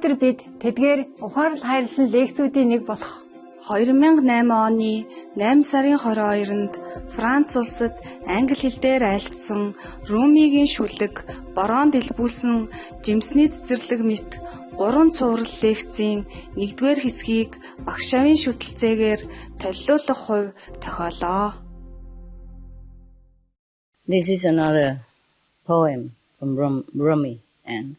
Өнөөдөр бид тэдгээр ухаарлал хайрлсан лекцүүдийн нэг болох 2008 оны 8 сарын 22-нд Франц улсад англи хэл дээр айлтсан Румигийн шүлэг бороонд илбүүлсэн жимсний цэцэрлэг мэт 3 цуврал лекцийн 1-р хэсгийг багшаавын шүтэлцээгээр толиулах хувь тохиолоо. This is another poem from Rumi, and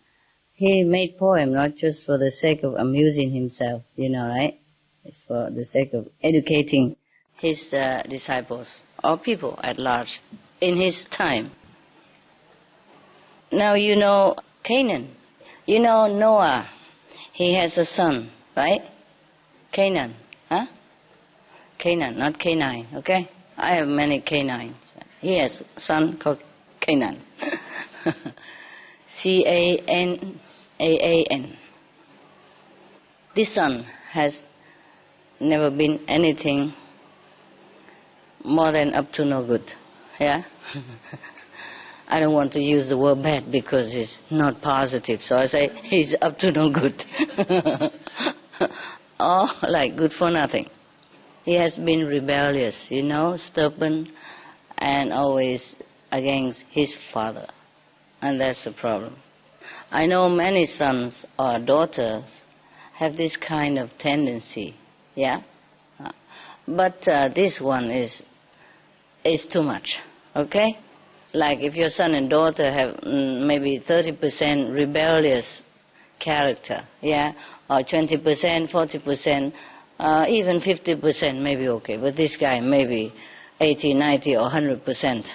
he made poem not just for the sake of amusing himself, you know, right? It's for the sake of educating his disciples or people at large in his time. Now you know Canaan. You know Noah. He has a son, right? Canaan, huh? Canaan, not Canine, okay? I have many canines. He has a son called Canaan. Canaan. This son has never been anything more than up to no good, yeah? I don't want to use the word bad because it's not positive, so I say he's up to no good. Or like good for nothing. He has been rebellious, you know, stubborn, and always against his father. And that's the problem. I know many sons or daughters have this kind of tendency, yeah? But this one is too much, okay? Like if your son and daughter have maybe 30% rebellious character, yeah? Or 20%, 40%, even 50% maybe okay. But this guy maybe 80, 90 or 100%,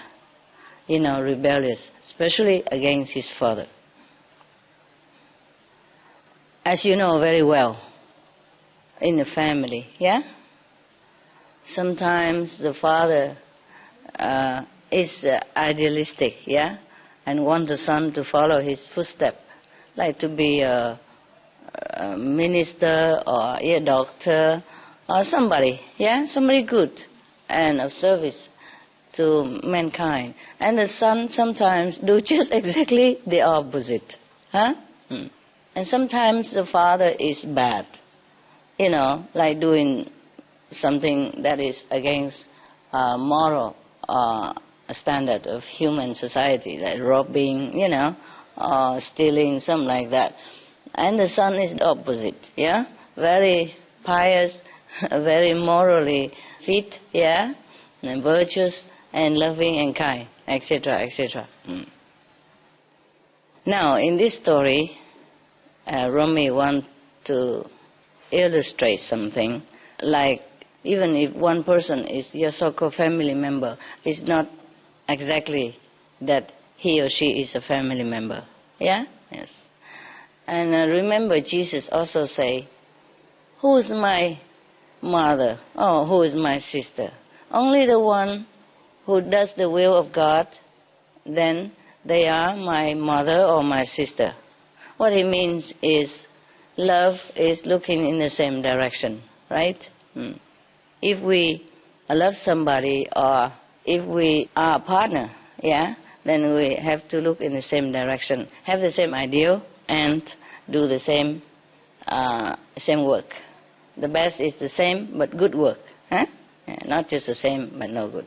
you know, rebellious, especially against his father. As you know very well, in the family, yeah? Sometimes the father is idealistic, yeah? And wants the son to follow his footsteps, like to be a minister or a doctor or somebody, yeah? Somebody good and of service to mankind. And the son sometimes do just exactly the opposite, huh? And sometimes the father is bad, you know, like doing something that is against moral standard of human society, like robbing, you know, or stealing, something like that. And the son is the opposite, yeah? Very pious, very morally fit, yeah? And virtuous and loving and kind, etc., etc. Now, in this story, Rumi wants to illustrate something, like even if one person is your so-called family member, it's not exactly that he or she is a family member. Yeah? Yes. And remember, Jesus also say, who is my mother? Oh, who is my sister? Only the one who does the will of God, then they are my mother or my sister. What it means is love is looking in the same direction, right? If we love somebody or if we are a partner, yeah, then we have to look in the same direction, have the same ideal, and do the same work. The best is the same, but good work, huh? Yeah, not just the same, but no good.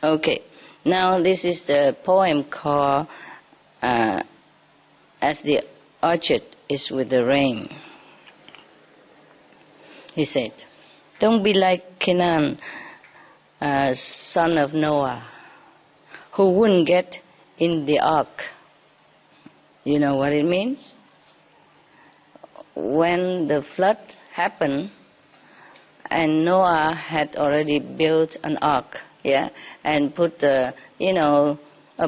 Okay, now this is the poem called As the Orchard is with the Rain. He said, don't be like Canaan, son of Noah, who wouldn't get in the ark. You know what it means? When the flood happened, and Noah had already built an ark, yeah, and put, a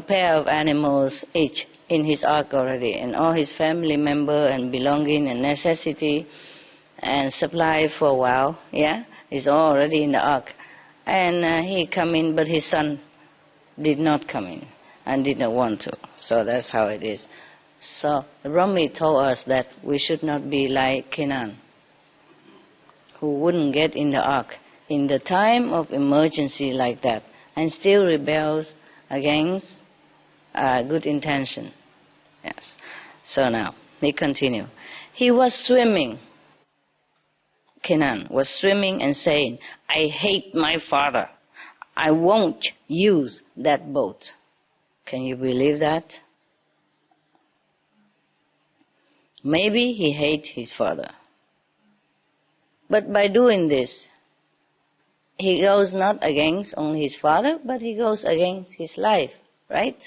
pair of animals each in his ark already, and all his family member and belonging and necessity and supply for a while, yeah, is all already in the ark. And he come in, but his son did not come in and did not want to. So that's how it is. So Rumi told us that we should not be like Canaan, who wouldn't get in the ark in the time of emergency like that, and still rebels against good intention. Yes. So now, He continued. He was swimming. Kenan was swimming and saying, I hate my father. I won't use that boat. Can you believe that? Maybe he hates his father. But by doing this, he goes not against only his father, but he goes against his life, right?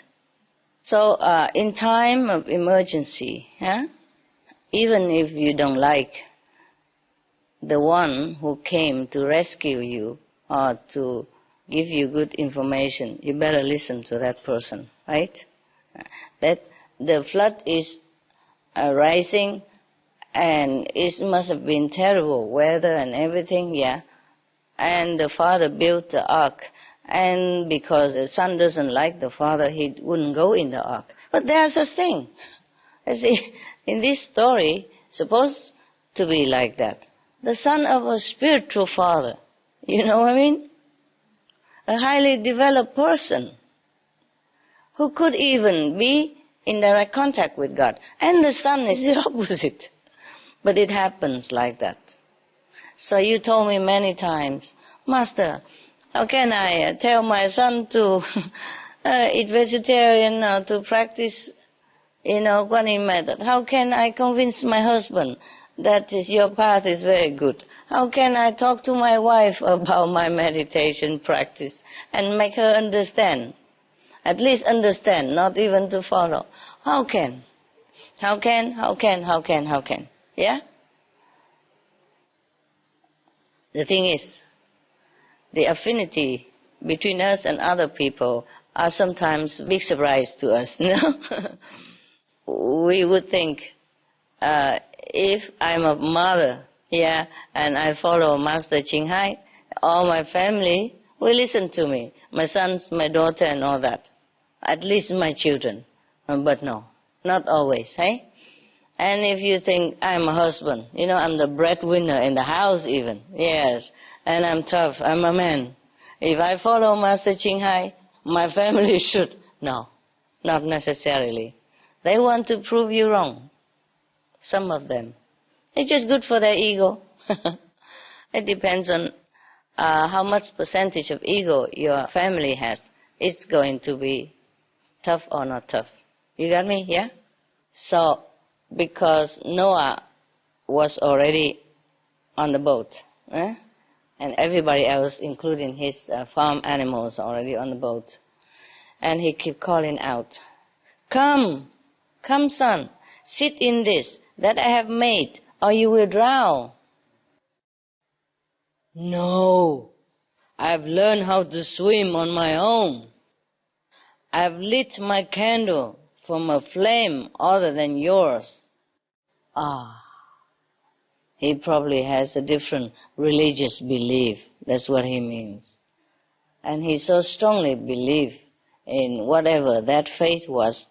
So in time of emergency, even if you don't like the one who came to rescue you or to give you good information, you better listen to that person, right? That the flood is rising and it must have been terrible weather and everything, yeah. And the father built the ark, and because the son doesn't like the father, he wouldn't go in the ark. But there's a thing. You see, in this story, supposed to be like that. The son of a spiritual father, you know what I mean? A highly developed person who could even be in direct contact with God. And the son is the opposite. But it happens like that. So you told me many times, Master, how can I tell my son to eat vegetarian or to practice, Guanyin method? How can I convince my husband that your path is very good? How can I talk to my wife about my meditation practice and make her understand? At least understand, not even to follow. How can? Yeah? The thing is, the affinity between us and other people are sometimes big surprise to us, We would think, if I'm a mother, and I follow Master CHINGHAI, all my family will listen to me, my sons, my daughter and all that, at least my children. But no, not always, And if you think I'm a husband, I'm the breadwinner in the house even, yes, and I'm tough, I'm a man. If I follow Master CHINGHAI, my family should. No, not necessarily. They want to prove you wrong, some of them. It's just good for their ego. It depends on how much percentage of ego your family has. It's going to be tough or not tough. You got me, yeah? So, because Noah was already on the boat, and everybody else, including his farm animals, already on the boat, and he kept calling out, Come, son, sit in this that I have made, or you will drown. No, I've learned how to swim on my own. I've lit my candle from a flame other than yours. He probably has a different religious belief. That's what he means. And he so strongly believed in whatever that faith was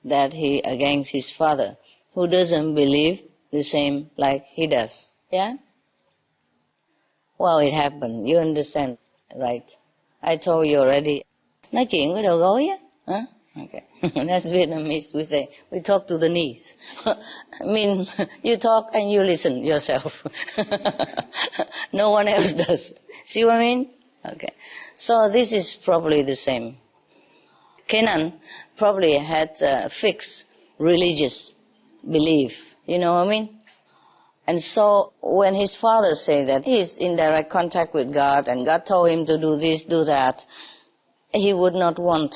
that he against his father, who doesn't believe the same like he does. Yeah? Well, it happened. You understand, right? I told you already. Nói chuyện với đầu gối á. Okay. That's Vietnamese. We talk to the knees. I mean, you talk and you listen yourself. No one else does. See what I mean? Okay. So this is probably the same. Kenan probably had a fixed religious belief. You know what I mean? And so when his father said that he's in direct contact with God and God told him to do this, do that, he would not want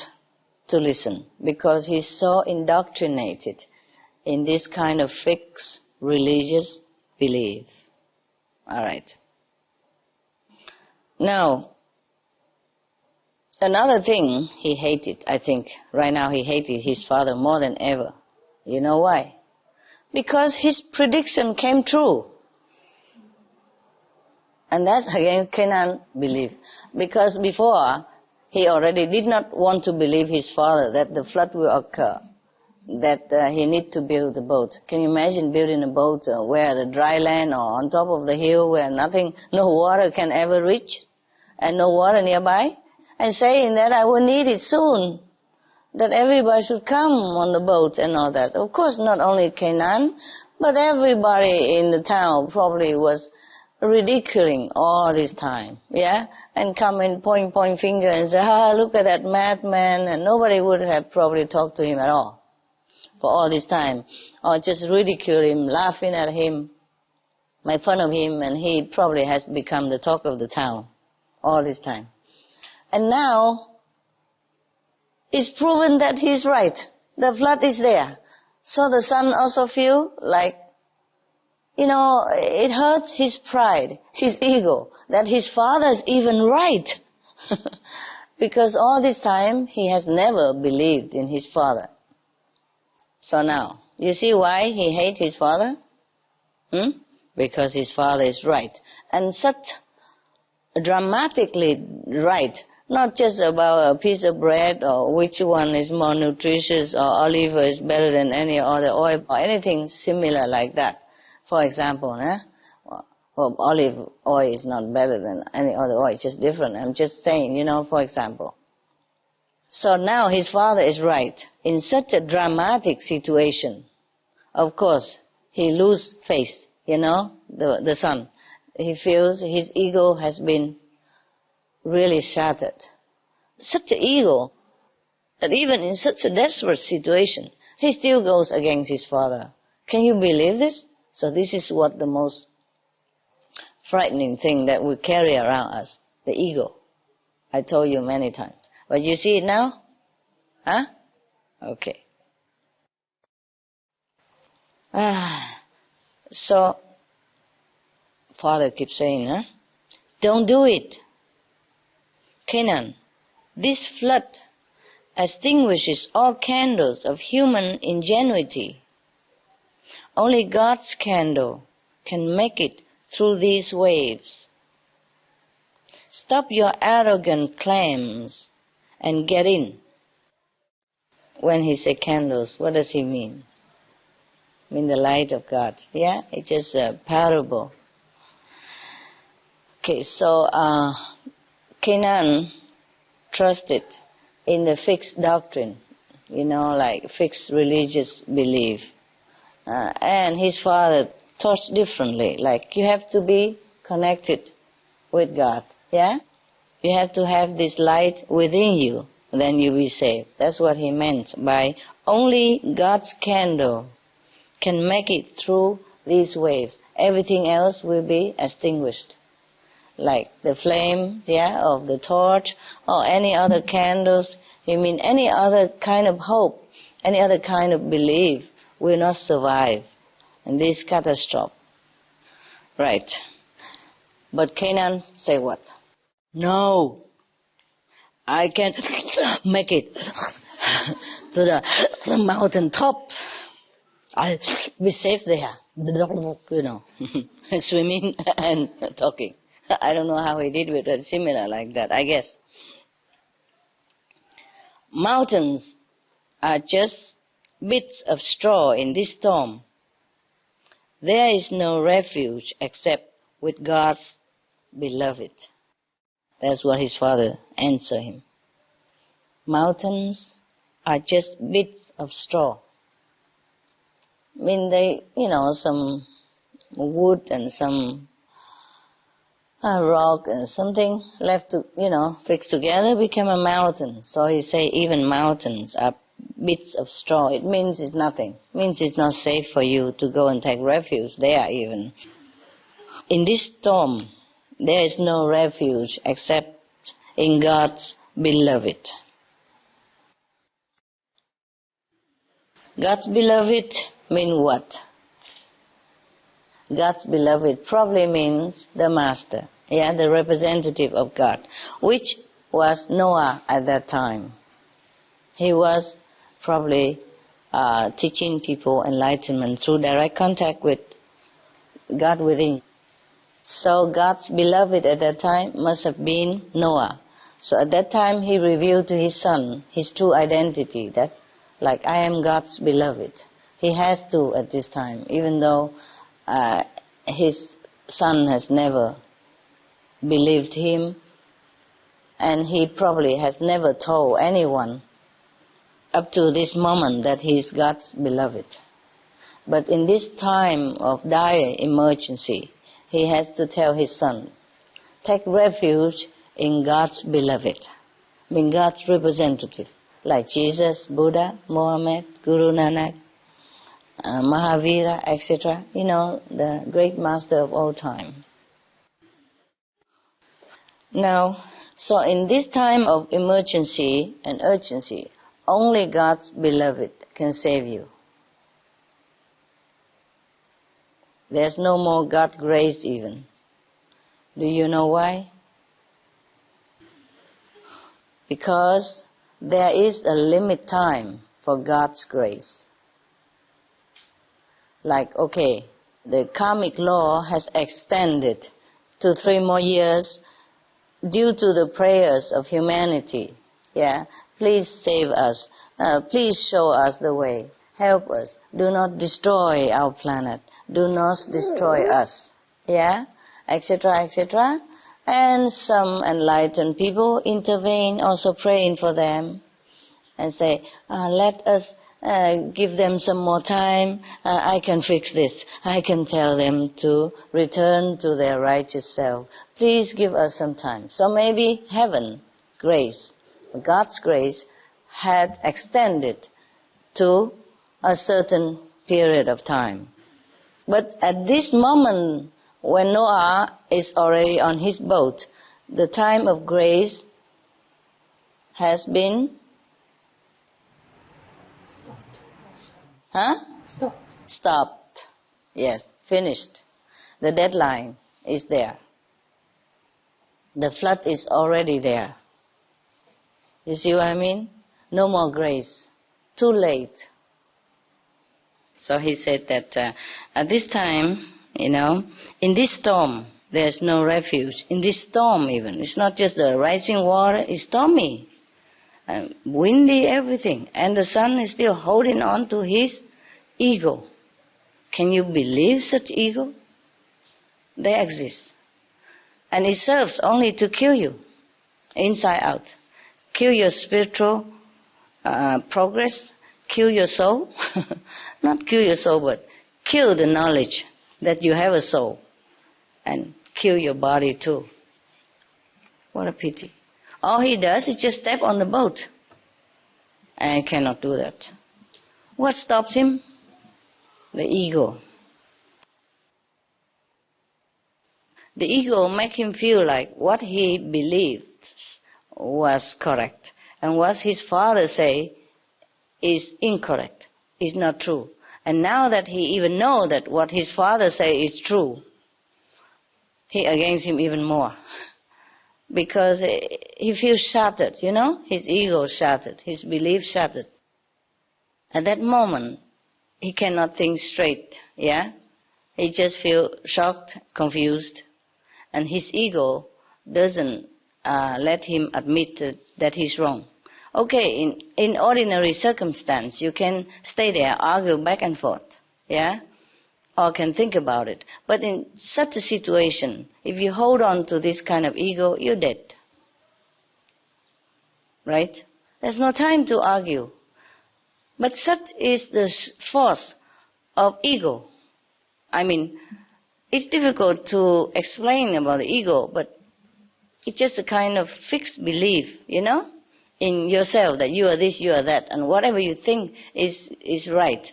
to listen because he's so indoctrinated in this kind of fixed religious belief. All right. Now, another thing he hated, I think, right now he hated his father more than ever. You know why? Because his prediction came true. And that's against Kenan's belief. Because before, he already did not want to believe his father that the flood will occur, that he need to build the boat. Can you imagine building a boat where the dry land or on top of the hill where nothing, no water can ever reach and no water nearby? And saying that I will need it soon. that everybody should come on the boat and all that. Of course, not only Canaan, but everybody in the town probably was ridiculing all this time, yeah? And come and point finger and say, look at that madman, and nobody would have probably talked to him at all for all this time, or just ridicule him, laughing at him, make fun of him, and he probably has become the talk of the town all this time. And now, it's proven that he's right. The flood is there. So the son also feel like, it hurts his pride, his ego, that his father is even right. Because all this time, he has never believed in his father. So now, you see why he hates his father? Because his father is right. And such dramatically right. Not just about a piece of bread or which one is more nutritious or olive oil is better than any other oil or anything similar like that. For example, well, olive oil is not better than any other oil, it's just different. I'm just saying, for example. So now his father is right. In such a dramatic situation, of course, he loses faith, the son. He feels his ego has been really shattered. Such an ego that even in such a desperate situation, he still goes against his father. Can you believe this? So this is what the most frightening thing that we carry around us, the ego. I told you many times. But you see it now? Huh? Okay. So, father keeps saying, don't do it. Canaan, this flood extinguishes all candles of human ingenuity. Only God's candle can make it through these waves. Stop your arrogant claims and get in. When he says candles, what does he mean? I mean the light of God. Yeah, it's just a parable. Okay, so Canaan trusted in the fixed doctrine, like fixed religious belief. And his father taught differently, like you have to be connected with God, yeah? You have to have this light within you, then you'll be saved. That's what he meant by only God's candle can make it through these waves. Everything else will be extinguished. Like the flame, yeah, of the torch, or any other candles. Any other kind of hope, any other kind of belief will not survive in this catastrophe. Right. But Canaan say what? No, I can make it to the mountain top. I'll be safe there, swimming and talking. I don't know how he did with it, similar like that, I guess. Mountains are just bits of straw in this storm. There is no refuge except with God's beloved. That's what his father answered him. Mountains are just bits of straw. They, some wood and some rock and something left to, fixed together became a mountain. So he say even mountains are bits of straw. It means it's nothing. It means it's not safe for you to go and take refuge there even. In this storm, there is no refuge except in God's beloved. God's beloved means what? God's beloved probably means the master, the representative of God, which was Noah at that time. He was probably teaching people enlightenment through direct contact with God within. So God's beloved at that time must have been Noah. So at that time he revealed to his son his true identity, that like I am God's beloved. He has to at this time, even though his son has never believed him, and he probably has never told anyone up to this moment that he is God's beloved. But in this time of dire emergency, he has to tell his son, take refuge in God's beloved, being God's representative, like Jesus, Buddha, Mohammed, Guru Nanak, Mahavira, etc., the great master of all time. Now, so in this time of emergency and urgency, only God's beloved can save you. There's no more God's grace even. Do you know why? Because there is a limit time for God's grace. Like, okay, the karmic law has extended to 3 more years due to the prayers of humanity. Yeah, please save us. Please show us the way. Help us. Do not destroy our planet. Do not destroy us. Yeah, etc., etc. And some enlightened people intervene, also praying for them, and say, let us give them some more time. I can fix this. I can tell them to return to their righteous self. Please give us some time. So maybe heaven, grace, God's grace, had extended to a certain period of time. But at this moment, when Noah is already on his boat, the time of grace has been stopped. Yes, finished. The deadline is there. The flood is already there. You see what I mean? No more grace. Too late. So he said that at this time, in this storm, there's no refuge. In this storm even. It's not just the rising water, it's stormy. Windy, everything. And the son is still holding on to his ego. Can you believe such ego? They exist. And it serves only to kill you, inside out. Kill your spiritual progress, kill your soul. Not kill your soul, but kill the knowledge that you have a soul. And kill your body too. What a pity. All he does is just step on the boat. And cannot do that. What stops him? The ego. The ego makes him feel like what he believed was correct. And what his father say is incorrect, is not true. And now that he even know that what his father say is true, he against him even more. Because he feels shattered, his ego shattered, his belief shattered. At that moment, he cannot think straight, yeah? He just feels shocked, confused. And his ego doesn't let him admit that he's wrong. Okay, in ordinary circumstance, you can stay there, argue back and forth, yeah? Or can think about it. But in such a situation, if you hold on to this kind of ego, you're dead. Right? There's no time to argue. But such is the force of ego. I mean, it's difficult to explain about the ego, but it's just a kind of fixed belief, in yourself that you are this, you are that, and whatever you think is right.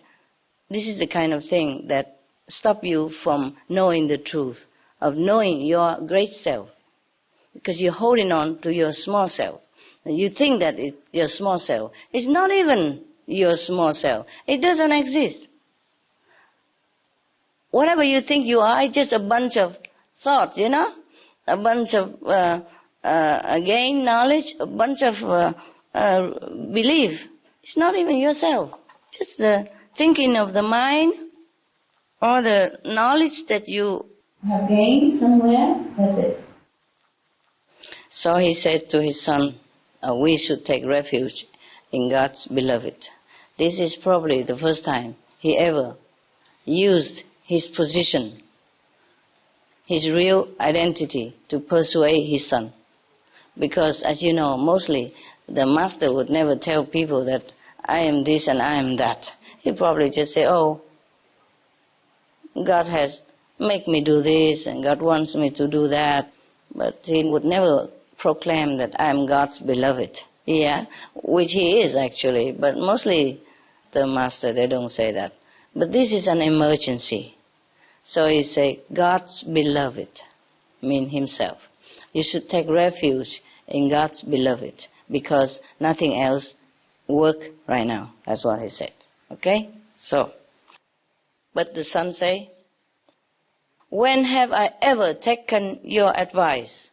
This is the kind of thing that stops you from knowing the truth, of knowing your great self. Because you're holding on to your small self. And you think that it's your small self. It's not even your small self. It doesn't exist. Whatever you think you are, it's just a bunch of thoughts, a bunch of gain knowledge, a bunch of belief. It's not even yourself. Just the thinking of the mind or the knowledge that you have gained somewhere. That's it. So he said to his son, we should take refuge in God's beloved. This is probably the first time he ever used his position, his real identity, to persuade his son. Because, as you know, mostly the master would never tell people that I am this and I am that. He probably just say, oh, God has made me do this and God wants me to do that. But he would never proclaim that I am God's beloved. Yeah, which he is actually, but mostly the master, they don't say that. But this is an emergency. So he say, God's beloved, mean himself. You should take refuge in God's beloved because nothing else work right now. That's what he said. Okay? So, but the son say, when have I ever taken your advice?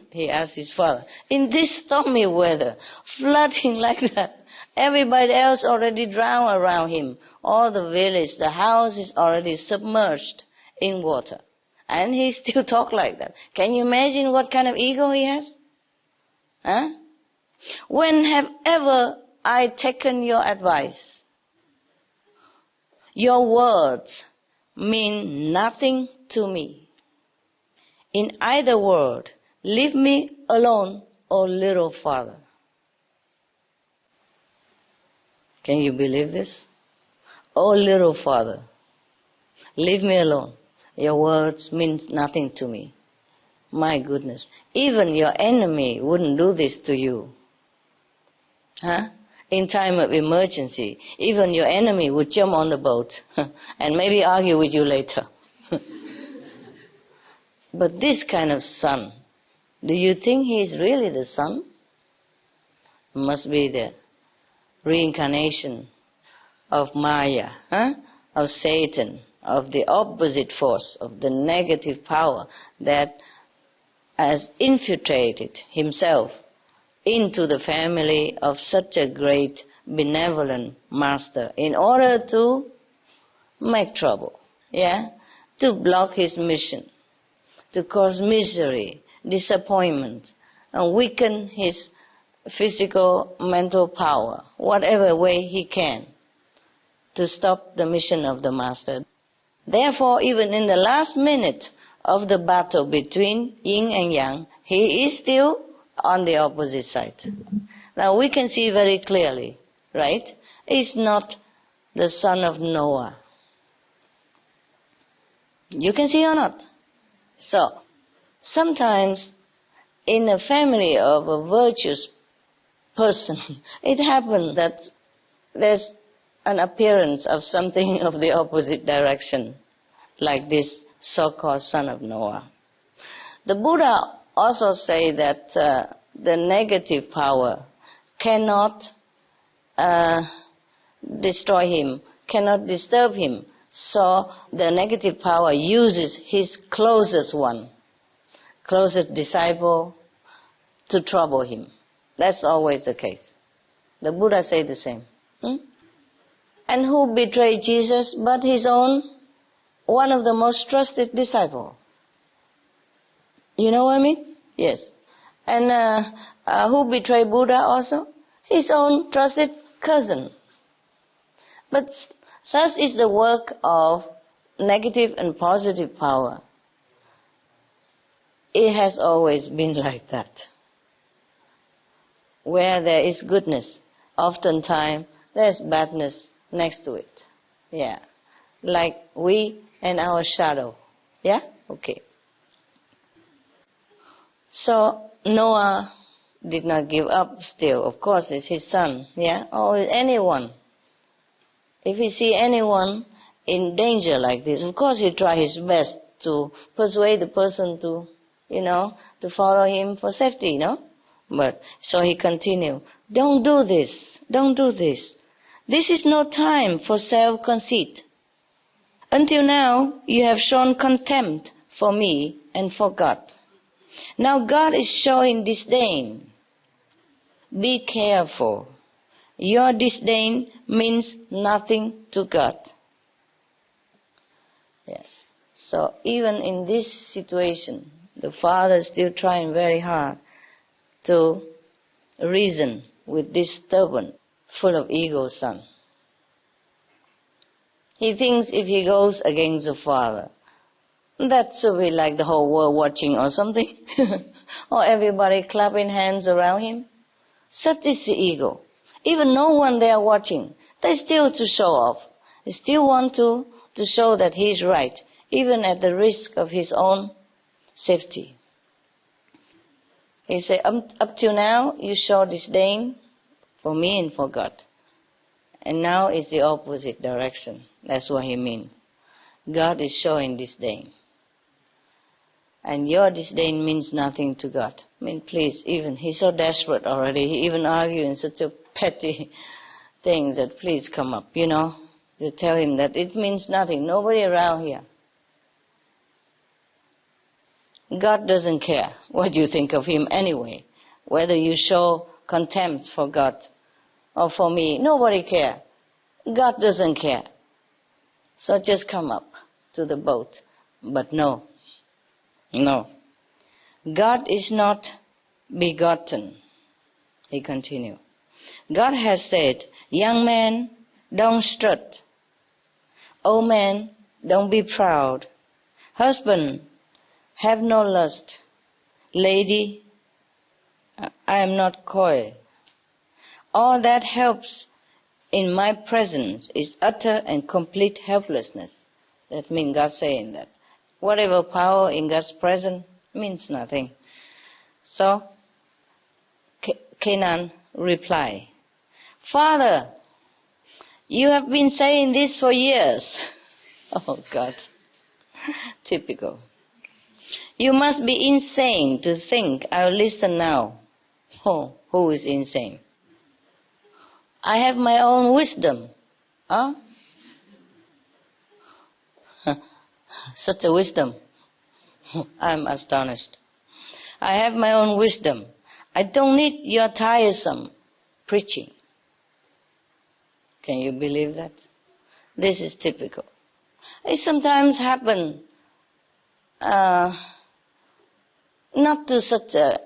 He asked his father. In this stormy weather, flooding like that, everybody else already drowned around him. All the village, the house is already submerged in water. And he still talk like that. Can you imagine what kind of ego he has? Huh? When have ever I taken your advice? Your words mean nothing to me. In either word, leave me alone, O little father. Can you believe this? O little father, leave me alone. Your words mean nothing to me. My goodness, even your enemy wouldn't do this to you. Huh? In time of emergency, even your enemy would jump on the boat and maybe argue with you later. But this kind of son, do you think he is really the son? Must be the reincarnation of Maya, of Satan, of the opposite force, of the negative power that has infiltrated himself into the family of such a great benevolent master in order to make trouble, to block his mission, to cause misery, disappointment, and weaken his physical, mental power, whatever way he can, to stop the mission of the master. Therefore, even in the last minute of the battle between yin and yang, he is still on the opposite side. Now we can see very clearly, right? He's not the son of Noah. You can see or not? So, sometimes in a family of a virtuous person, it happens that there's an appearance of something of the opposite direction, like this so-called son of Noah. The Buddha also say that the negative power cannot destroy him, cannot disturb him. So the negative power uses his closest one, closest disciple, to trouble him. That's always the case. The Buddha say the same. And who betrayed Jesus but his own, one of the most trusted disciples? You know what I mean? Yes. And who betrayed Buddha also? His own trusted cousin. But such is the work of negative and positive power. It has always been like that. Where there is goodness, oftentimes there's badness next to it. Yeah. Like we and our shadow. Yeah? Okay. So Noah did not give up still. Of course, it's his son. Yeah? Or anyone. If he see anyone in danger like this, of course he try his best to persuade the person to, to follow him for safety, But so he continued, don't do this, don't do this. This is no time for self-conceit. Until now, you have shown contempt for me and for God. Now God is showing disdain. Be careful. Your disdain means nothing to God. Yes. So even in this situation, the father is still trying very hard to reason with this stubborn, full of ego son. He thinks if he goes against the father, that should be like the whole world watching or something, or everybody clapping hands around him. Such is the ego. Even no one there watching. They still to show off. They still want to show that he is right, even at the risk of his own safety. He said, up till now, you show disdain for me and for God. And now it's the opposite direction. That's what he means. God is showing disdain. And your disdain means nothing to God. I mean, please, even, he's so desperate already. He even argues in such a petty thing that please come up, you know. You tell him that it means nothing. Nobody around here. God doesn't care what you think of him anyway. Whether you show contempt for God or for me, nobody cares. God doesn't care. So just come up to the boat. But no. No. God is not begotten. He continued. God has said, young man, don't strut. Old man, don't be proud. Husband, have no lust. Lady, I am not coy. All that helps in my presence is utter and complete helplessness. That means God saying that. Whatever power in God's presence means nothing. So, Canaan replied, Father, you have been saying this for years. Oh God, typical. You must be insane to think I'll listen now. Oh, who is insane? I have my own wisdom. Huh? Such a wisdom. I'm astonished. I have my own wisdom. I don't need your tiresome preaching. Can you believe that? This is typical. It sometimes happens not to such a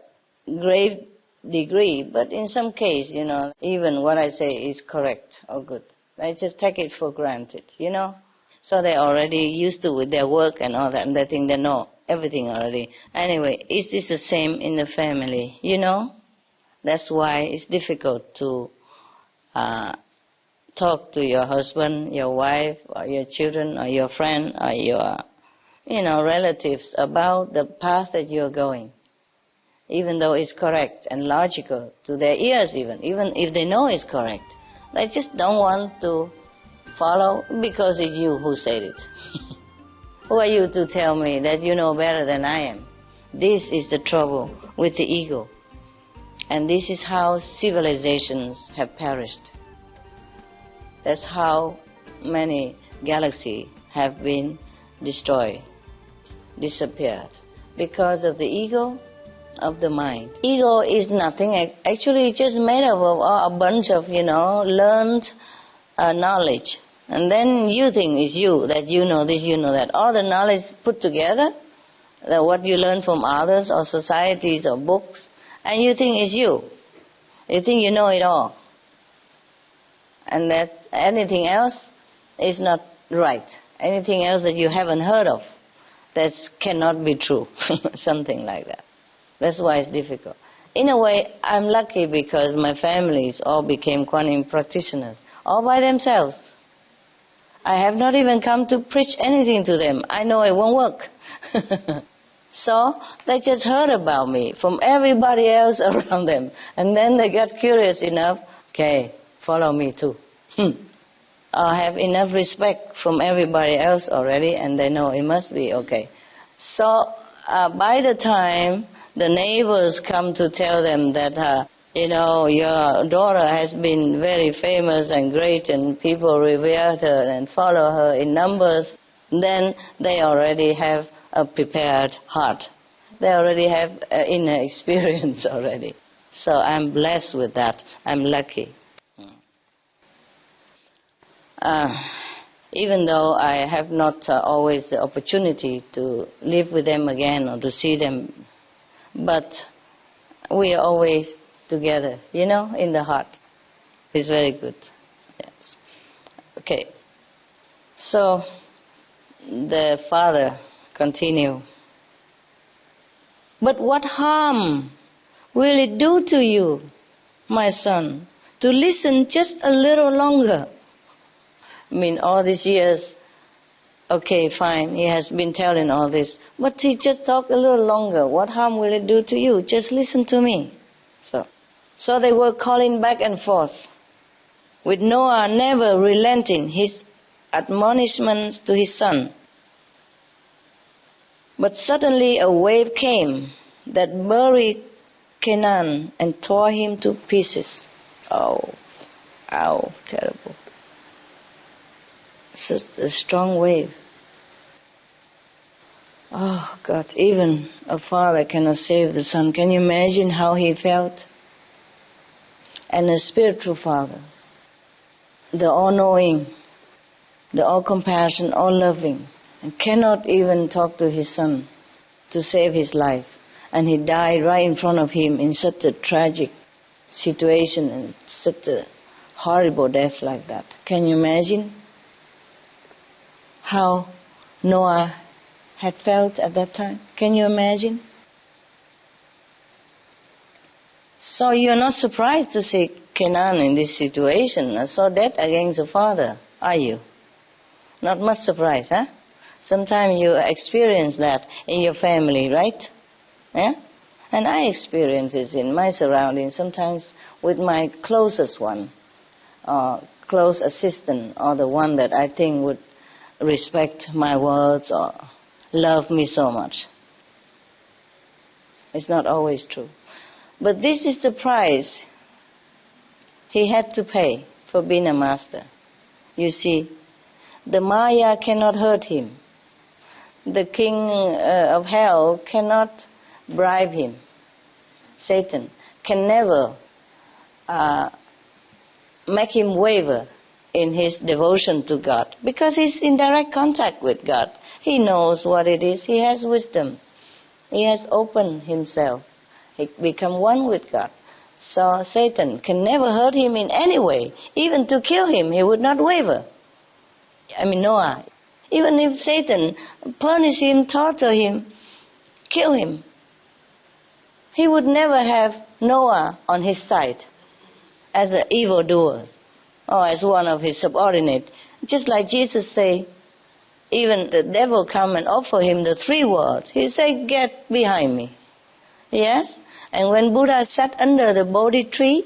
grave degree, but in some case, you know, even what I say is correct or good. I just take it for granted, you know. So they're already used to with their work and all that, and they think they know everything already. Anyway, is this the same in the family, you know? That's why it's difficult to talk to your husband, your wife, or your children, or your friend, or your, you know, relatives about the path that you're going. Even though it's correct and logical to their ears even if they know it's correct. They just don't want to follow because it's you who said it. Who are you to tell me that you know better than I am? This is the trouble with the ego. And this is how civilizations have perished. That's how many galaxies have been destroyed, disappeared, because of the ego of the mind. Ego is nothing, actually it's just made up of a bunch of, you know, learned knowledge. And then you think it's you, that you know this, you know that. All the knowledge put together, that what you learn from others or societies or books, and you think it's you. You think you know it all. And that anything else is not right. Anything else that you haven't heard of, that cannot be true. Something like that. That's why it's difficult. In a way, I'm lucky because my families all became Kuan Yin practitioners, all by themselves. I have not even come to preach anything to them. I know it won't work. So they just heard about me from everybody else around them. And then they got curious enough, okay, follow me too. I have enough respect from everybody else already, and they know it must be okay. So by the time the neighbors come to tell them that, you know, your daughter has been very famous and great and people revere her and follow her in numbers, then they already have a prepared heart. They already have inner experience already. So I'm blessed with that. I'm lucky. Even though I have not always the opportunity to live with them again or to see them, but we are always together, you know, in the heart. It's very good. Yes. Okay. So the father continued. But what harm will it do to you, my son, to listen just a little longer. I mean, all these years, okay, fine, he has been telling all this, but he just talked a little longer. What harm will it do to you? Just listen to me. So they were calling back and forth, with Noah never relenting his admonishments to his son. But suddenly a wave came that buried Canaan and tore him to pieces. Oh, ow, terrible. Such a strong wave. Oh God, even a father cannot save the son. Can you imagine how he felt? And a spiritual father, the all-knowing, the all-compassion, all-loving, and cannot even talk to his son to save his life. And he died right in front of him in such a tragic situation and such a horrible death like that. Can you imagine how Noah had felt at that time? Can you imagine? So you're not surprised to see Canaan in this situation, so dead against the father, are you? Not much surprise, huh? Sometimes you experience that in your family, right? Yeah? And I experience it in my surroundings, sometimes with my closest one, or close assistant, or the one that I think would respect my words or love me so much. It's not always true. But this is the price he had to pay for being a master. You see, the Maya cannot hurt him. The king of hell cannot bribe him. Satan can never make him waver in his devotion to God, because he's in direct contact with God. He knows what it is. He has wisdom. He has opened himself. He become one with God. So Satan can never hurt him in any way. Even to kill him, he would not waver. I mean, Noah. Even if Satan punish him, torture him, kill him, he would never have Noah on his side as an evildoer or as one of his subordinates. Just like Jesus say, even the devil come and offer him the 3 words. He say, "Get behind me." Yes? And when Buddha sat under the Bodhi tree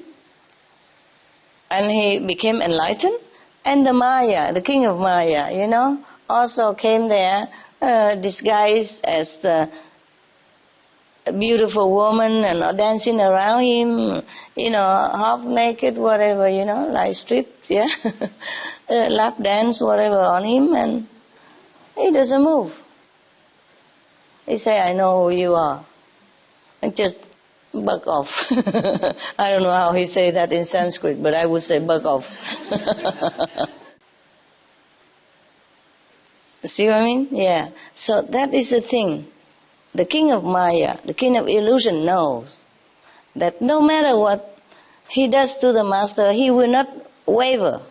and he became enlightened, and the Maya, the king of Maya, also came there disguised as the beautiful woman and dancing around him, half naked, whatever, like stripped, yeah, lap dance, whatever on him, and he doesn't move. He say, "I know who you are," and just bug off. I don't know how he say that in Sanskrit, but I would say bug off. See what I mean? Yeah. So that is the thing. The king of Maya, the king of illusion, knows that no matter what he does to the master, he will not waver,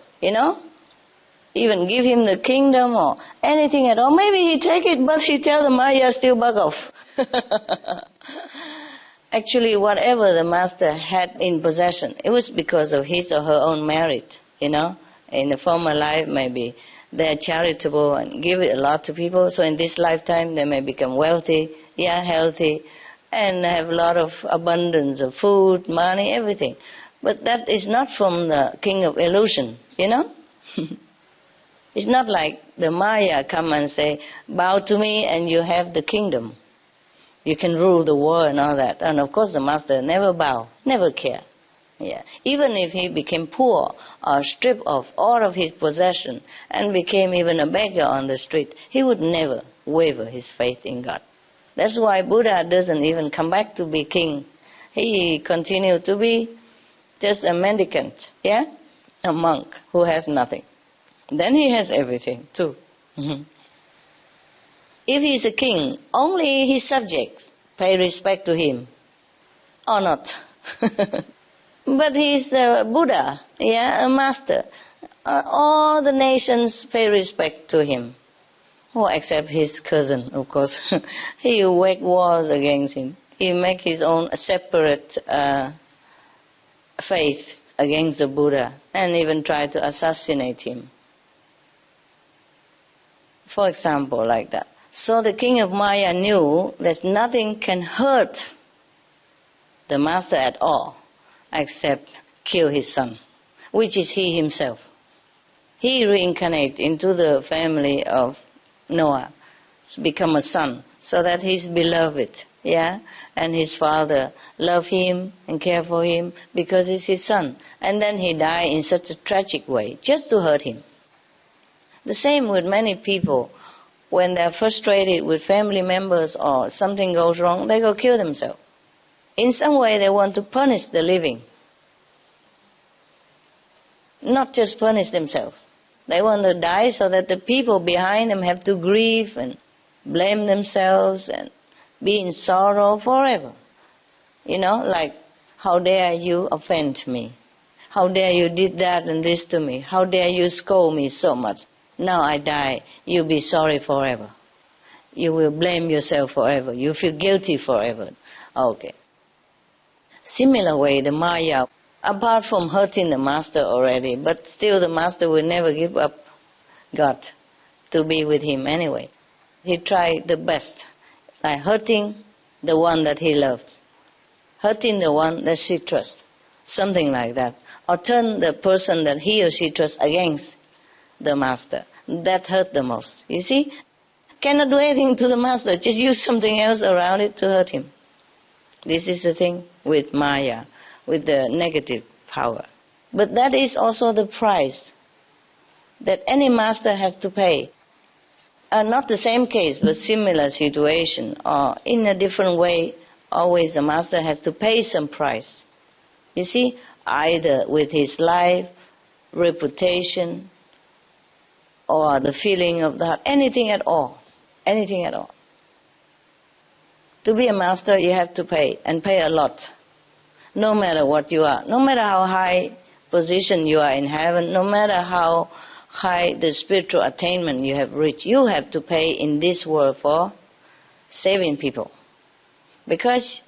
Even give him the kingdom or anything at all. Maybe he take it, but he tell the Maya still bug off. Actually, whatever the master had in possession, it was because of his or her own merit, In the former life, maybe they're charitable and give it a lot to people. So in this lifetime, they may become wealthy, healthy, and have a lot of abundance of food, money, everything. But that is not from the king of illusion, It's not like the Maya come and say, "Bow to me and you have the kingdom. You can rule the world," and all that. And of course the master never bow, never care. Yeah. Even if he became poor or stripped of all of his possession and became even a beggar on the street, he would never waver his faith in God. That's why Buddha doesn't even come back to be king. He continued to be just a mendicant, a monk who has nothing. Then he has everything too. If he is a king, only his subjects pay respect to him, or not. But he is a Buddha, a master. All the nations pay respect to him. Except his cousin, of course. He wage wars against him. He make his own separate faith against the Buddha and even tried to assassinate him. For example, like that. So the king of Maya knew that nothing can hurt the master at all except kill his son, which is he himself. He reincarnated into the family of Noah, become a son, so that he's beloved, and his father loved him and cared for him because he's his son. And then he died in such a tragic way, just to hurt him. The same with many people. When they're frustrated with family members or something goes wrong, they go kill themselves. In some way they want to punish the living. Not just punish themselves. They want to die so that the people behind them have to grieve and blame themselves and be in sorrow forever. Like, how dare you offend me? How dare you did that and this to me? How dare you scold me so much? Now I die, you'll be sorry forever. You will blame yourself forever. You feel guilty forever. Okay. Similar way, the Maya, apart from hurting the master already, but still the master will never give up God to be with him anyway. He tried the best, like hurting the one that he loves, hurting the one that she trusts, something like that. Or turn the person that he or she trusts against the master. That hurt the most. You see? Cannot do anything to the master, just use something else around it to hurt him. This is the thing with Maya, with the negative power. But that is also the price that any master has to pay. Not the same case, but similar situation, or in a different way, always the master has to pay some price. You see? Either with his life, reputation, or the feeling of the heart, anything at all. Anything at all. To be a master, you have to pay, and pay a lot. No matter what you are, no matter how high position you are in heaven, no matter how high the spiritual attainment you have reached, you have to pay in this world for saving people. Because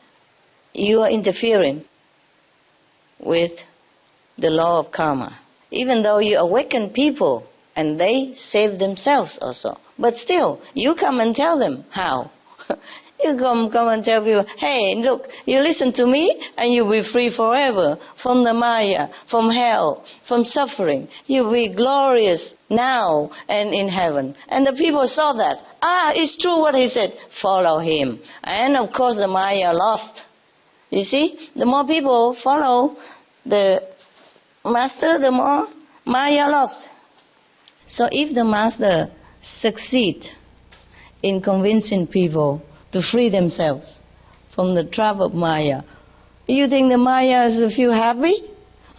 you are interfering with the law of karma. Even though you awaken people, and they save themselves also. But still, you come and tell them how. You come and tell people, hey, look, you listen to me and you'll be free forever from the Maya, from hell, from suffering. You'll be glorious now and in heaven. And the people saw that. It's true what he said. Follow him. And of course the Maya lost. You see, the more people follow the master, the more Maya lost. So if the master succeeds in convincing people to free themselves from the trap of Maya, you think the Mayas will feel happy?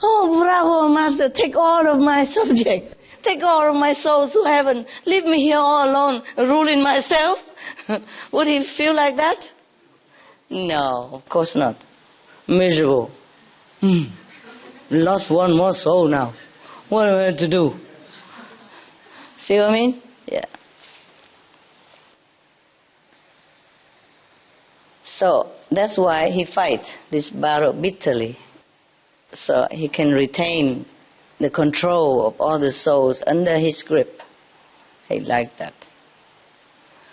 Oh, bravo, master, take all of my subjects, take all of my souls to heaven, leave me here all alone, ruling myself. Would he feel like that? No, of course not. Miserable. Lost one more soul now. What am I to do? See what I mean? Yeah. So that's why he fights this battle bitterly, so he can retain the control of all the souls under his grip. He likes that.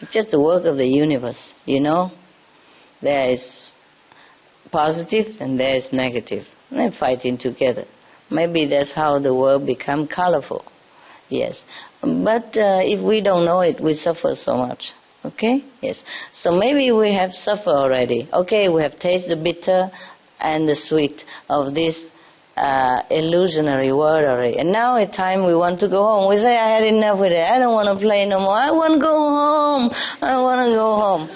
It's just the work of the universe, There is positive and there is negative. And they're fighting together. Maybe that's how the world becomes colorful. Yes. But if we don't know it, we suffer so much. Okay? Yes. So maybe we have suffered already. Okay, we have tasted the bitter and the sweet of this illusionary world already. And now it's time we want to go home. We say, I had enough with it. I don't want to play no more. I want to go home. I want to go home.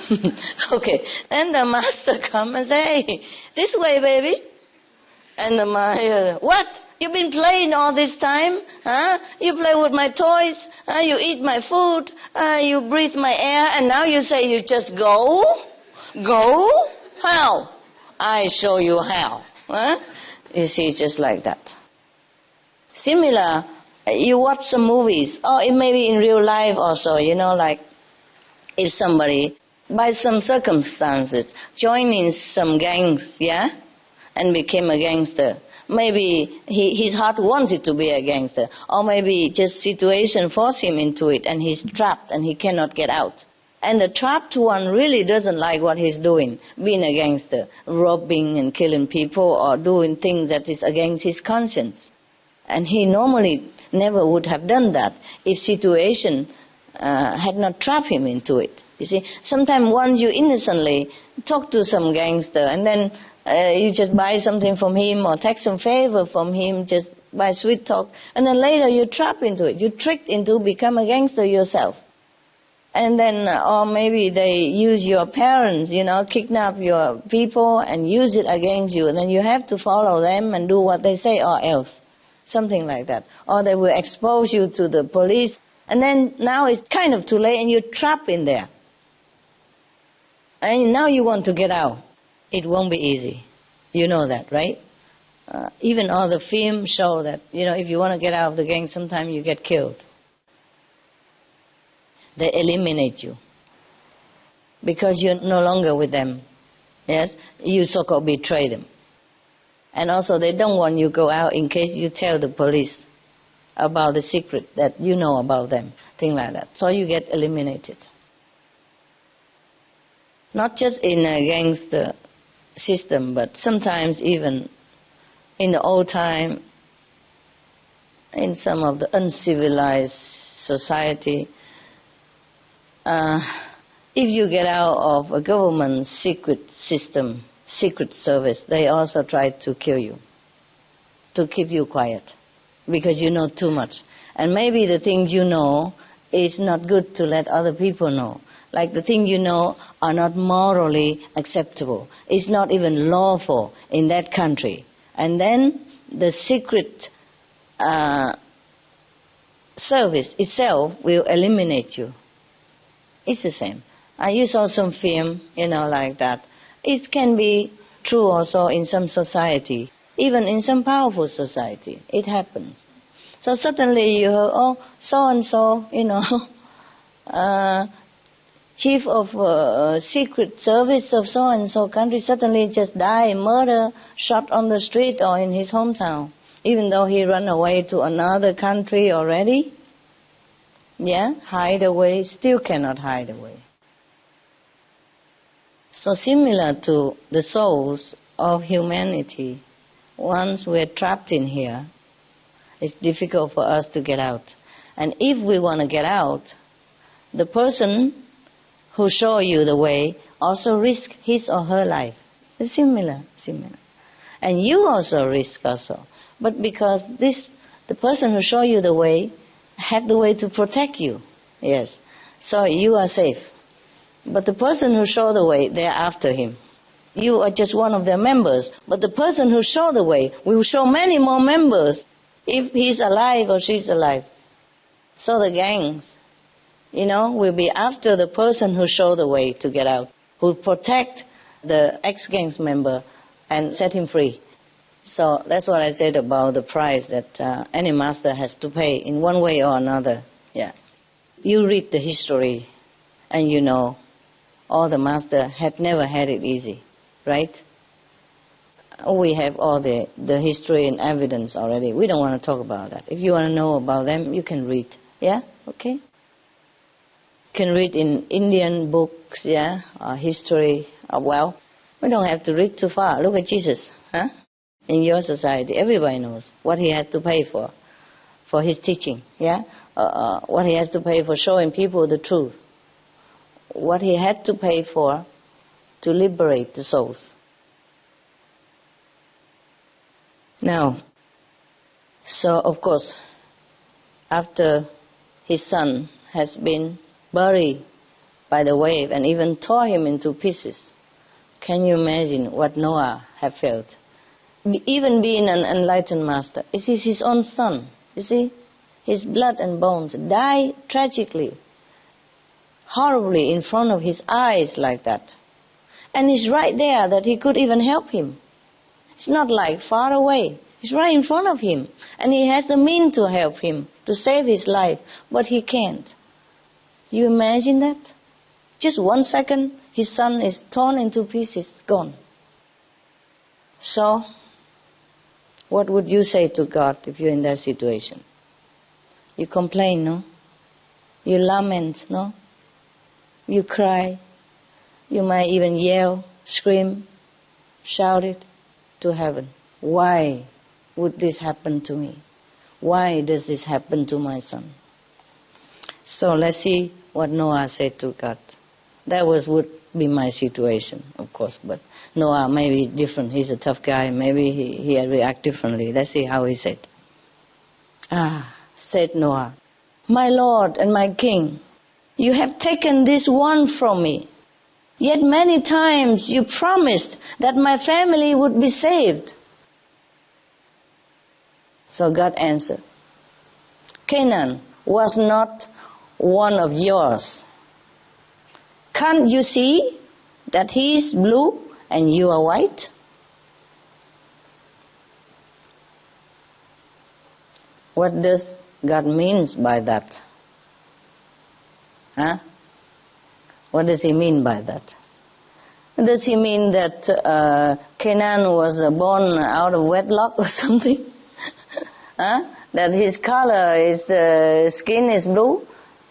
Okay. Then the master comes and say, hey, this way, baby. And the master, what? You've been playing all this time? Huh? You play with my toys. You eat my food. You breathe my air. And now you say you just go? Go? How? I show you how. Huh? You see, just like that. Similar, you watch some movies, or it may be in real life also, like if somebody, by some circumstances, joined in some gangs, and became a gangster. maybe his heart wanted to be a gangster, or maybe just situation forced him into it and he's trapped and he cannot get out. And the trapped one really doesn't like what he's doing, being a gangster, robbing and killing people or doing things that is against his conscience. And he normally never would have done that if situation had not trapped him into it. You see, sometimes once you innocently talk to some gangster and then you just buy something from him or take some favor from him just by sweet talk, and then later you're trapped into it. You're tricked into become a gangster yourself. And then, or maybe they use your parents, kidnap your people and use it against you. And then you have to follow them and do what they say or else. Something like that. Or they will expose you to the police. And then now it's kind of too late and you're trapped in there. And now you want to get out. It won't be easy. You know that, right? Even all the films show that, if you want to get out of the gang, sometimes you get killed. They eliminate you because you're no longer with them. Yes, you so-called betray them. And also they don't want you to go out in case you tell the police about the secret that you know about them, things like that. So you get eliminated. Not just in a gangster system, but sometimes even in the old time, in some of the uncivilized society, if you get out of a government secret system, secret service, they also try to kill you, to keep you quiet, because you know too much. And maybe the things you know is not good to let other people know. Like the things you know are not morally acceptable. It's not even lawful in that country. And then the secret service itself will eliminate you. It's the same. You saw some film, like that. It can be true also in some society, even in some powerful society. It happens. So suddenly you hear, so-and-so, chief of secret service of so-and-so country suddenly just died, murder, shot on the street or in his hometown, even though he ran away to another country already. Yeah, hide away, still cannot hide away. So similar to the souls of humanity, once we're trapped in here, it's difficult for us to get out. And if we want to get out, the person who show you the way also risk his or her life. It's similar. And you also risk also. But because the person who show you the way had the way to protect you. Yes. So you are safe. But the person who showed the way, they are after him. You are just one of their members. But the person who showed the way will show many more members if he's alive or she's alive. So the gangs, will be after the person who showed the way to get out, who protect the ex-gangs member and set him free. So that's what I said about the price that any master has to pay in one way or another. Yeah, you read the history and you know all the master had never had it easy, right? We have all the history and evidence already. We don't want to talk about that. If you want to know about them, you can read. Yeah, okay? You can read in Indian books, yeah, or history. Well, we don't have to read too far. Look at Jesus, huh? In your society, everybody knows what he had to pay for his teaching, yeah? What he has to pay for showing people the truth. What he had to pay for to liberate the souls. Now, so of course, after his son has been buried by the wave and even tore him into pieces, can you imagine what Noah had felt? Even being an enlightened master, it is his own son, you see, his blood and bones die tragically, horribly in front of his eyes like that. And it's right there that he could even help him. It's not like far away. It's right in front of him. And he has the means to help him, to save his life, but he can't. Do you imagine that? Just 1 second, his son is torn into pieces, gone. So, What would you say to God if you're in that situation? You complain, no? You lament, no? You cry. You might even yell, scream, shout it to heaven. Why would this happen to me? Why does this happen to my son? So let's see what Noah said to God. That would be my situation, of course, but Noah may be different. He's a tough guy. Maybe he react differently. Let's see how he said. Said Noah, "My Lord and my King, you have taken this one from me. Yet many times you promised that my family would be saved." So God answered, "Canaan was not one of yours. Can't you see that he is blue and you are white?" What does God mean by that? What does he mean by that? Does he mean that Canaan was born out of wedlock or something? That his color, his skin is blue?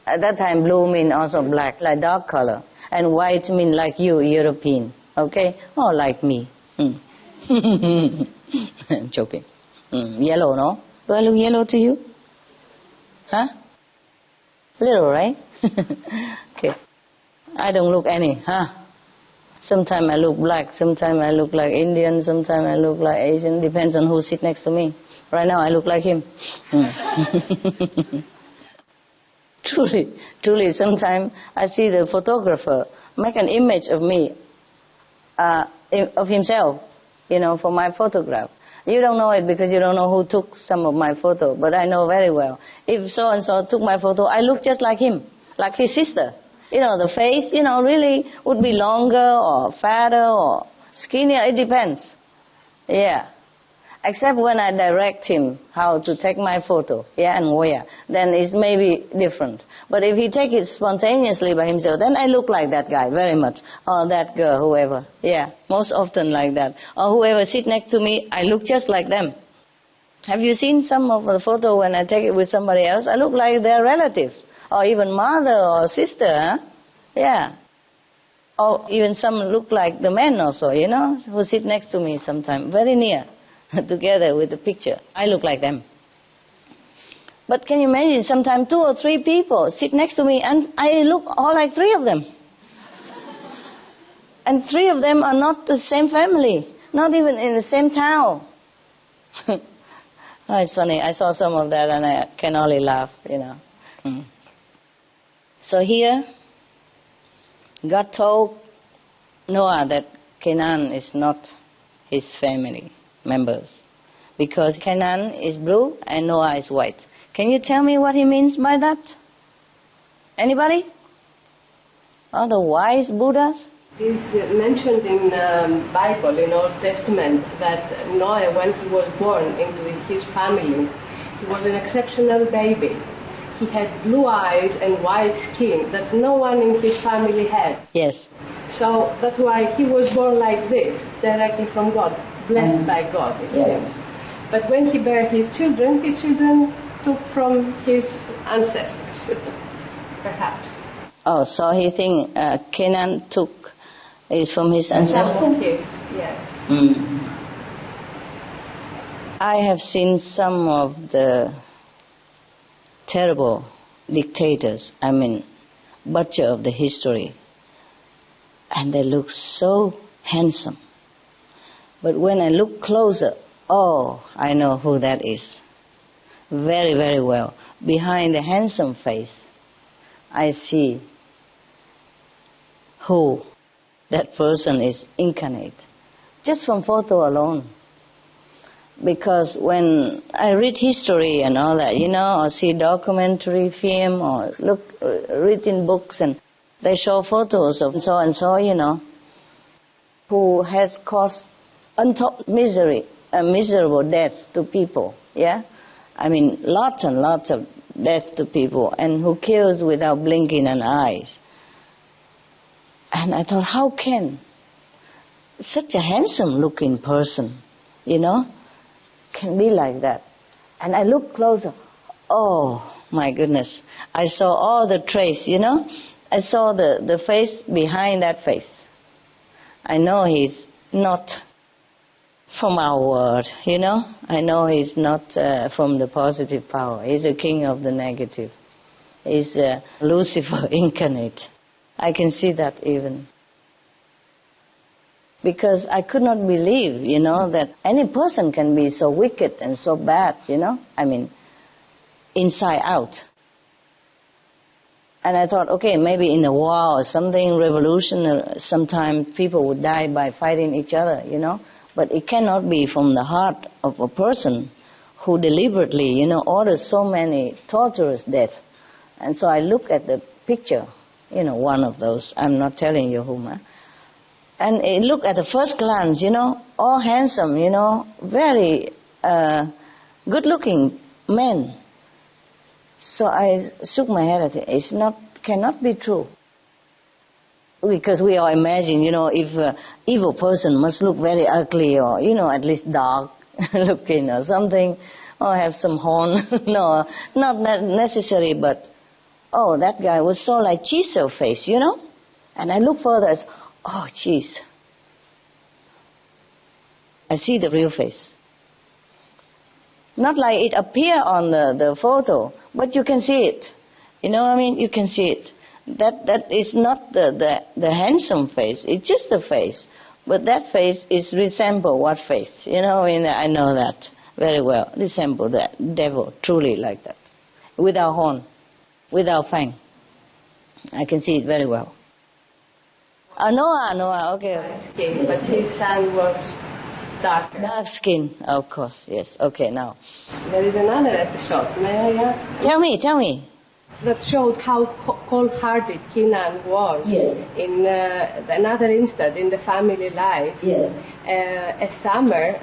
At that time, blue mean also black, like dark color. And white mean like you, European. Okay? Or like me. I'm joking. Yellow, no? Do I look yellow to you? Little, right? Okay. I don't look any, Sometimes I look black, sometimes I look like Indian, sometimes I look like Asian. Depends on who sits next to me. Right now I look like him. Truly, sometimes I see the photographer make an image of me, of himself, for my photograph. You don't know it because you don't know who took some of my photo, but I know very well. If so-and-so took my photo, I look just like him, like his sister. The face, really would be longer or fatter or skinnier, it depends. Yeah. Except when I direct him how to take my photo, and where, then it's maybe different. But if he take it spontaneously by himself, then I look like that guy very much, or that girl, whoever. Yeah, most often like that. Or whoever sit next to me, I look just like them. Have you seen some of the photo when I take it with somebody else? I look like their relatives, or even mother or sister, Yeah. Or even some look like the men also, who sit next to me sometimes, very near. Together with the picture. I look like them. But can you imagine, sometimes 2 or 3 people sit next to me and I look all like 3 of them. And 3 of them are not the same family, not even in the same town. It's funny, I saw some of that and I can only laugh, So here, God told Noah that Canaan is not his family members, because Canaan is blue and Noah is white. Can you tell me what he means by that? Anybody? Oh, the wise Buddhas? It is mentioned in the Bible, in Old Testament, that Noah, when he was born into his family, he was an exceptional baby. He had blue eyes and white skin that no one in his family had. Yes. So that's why he was born like this, directly from God. Blessed by God, it seems. But when he bare his children took from his ancestors, perhaps. Oh, so he think Canaan is from his ancestors? Some kids, yes. I have seen some of the terrible dictators, butcher of the history, and they look so handsome. But when I look closer, I know who that is. Very, very well. Behind the handsome face, I see who that person is incarnate. Just from photo alone. Because when I read history and all that, or see documentary film, or read in books, and they show photos of so and so, who has caused untold misery, a miserable death to people, lots and lots of death to people, and who kills without blinking an eye. And I thought, how can such a handsome looking person, can be like that? And I looked closer. Oh, my goodness. I saw all the trace, you know. I saw the face behind that face. I know he's not from our world, you know. I know he's not from the positive power. He's a king of the negative. He's Lucifer incarnate. I can see that even. Because I could not believe, you know, that any person can be so wicked and so bad, you know. I mean, inside out. And I thought, okay, maybe in a war or something, revolution, sometimes people would die by fighting each other, you know. But it cannot be from the heart of a person who deliberately, you know, orders so many torturous deaths. And so I look at the picture, you know, one of those. I'm not telling you whom. And I look at the first glance, you know, all handsome, you know, very good-looking men. So I shook my head at it. It's not, cannot be true. Because we all imagine, you know, if an evil person must look very ugly or, you know, at least dark looking or something, or have some horn. No, not necessary, but, oh, that guy was so like chisel face, you know. And I look further, it's, oh, jeez. I see the real face. Not like it appear on the photo, but you can see it. You know what I mean? You can see it. That is not the handsome face. It's just the face. But that face is resemble what face? You know, I know that very well. Resemble the devil, truly like that. Without horn, without fang. I can see it very well. Noah, okay. Skin, but his son was darker. Dark skin, of course, yes. Okay, now. There is another episode, may I ask? Tell me. That showed how cold-hearted Kenan was. Yes. In another instant in the family life. Yes. A summer,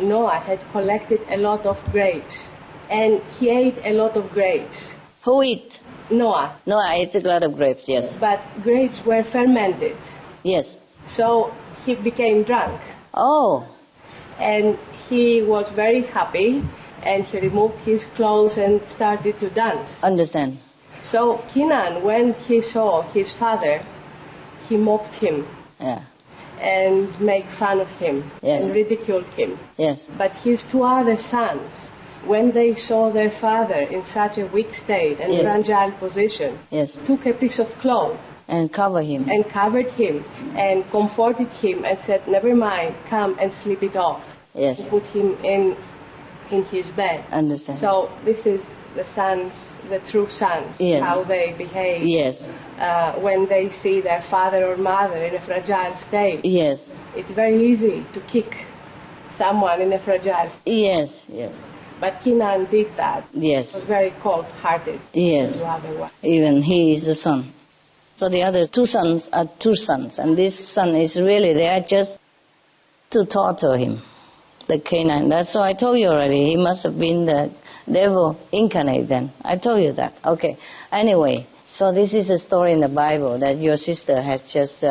Noah had collected a lot of grapes, and he ate a lot of grapes. Who eat? Noah. Noah ate a lot of grapes, yes. But grapes were fermented. Yes. So he became drunk. Oh. And he was very happy, and he removed his clothes and started to dance. Understand. So Kenan, when he saw his father, he mocked him. Yeah. And made fun of him. Yes. And ridiculed him. Yes. But his two other sons, when they saw their father in such a weak state and yes. fragile position, yes. took a piece of cloth and covered him. And covered him and comforted him and said, never mind, come and sleep it off. Yes. And put him in his bed. Understand. So this is the sons, the true sons, yes. how they behave. Yes. When they see their father or mother in a fragile state. Yes. It's very easy to kick someone in a fragile state. Yes, yes. But Kenan did that. Yes. He was very cold-hearted. Yes. Even he is the son. So the other two sons are two sons, and this son is really there just to torture him, the Canaan. That's so I told you already. He must have been the devil incarnate then. I told you that. Okay. Anyway, so this is a story in the Bible that your sister has just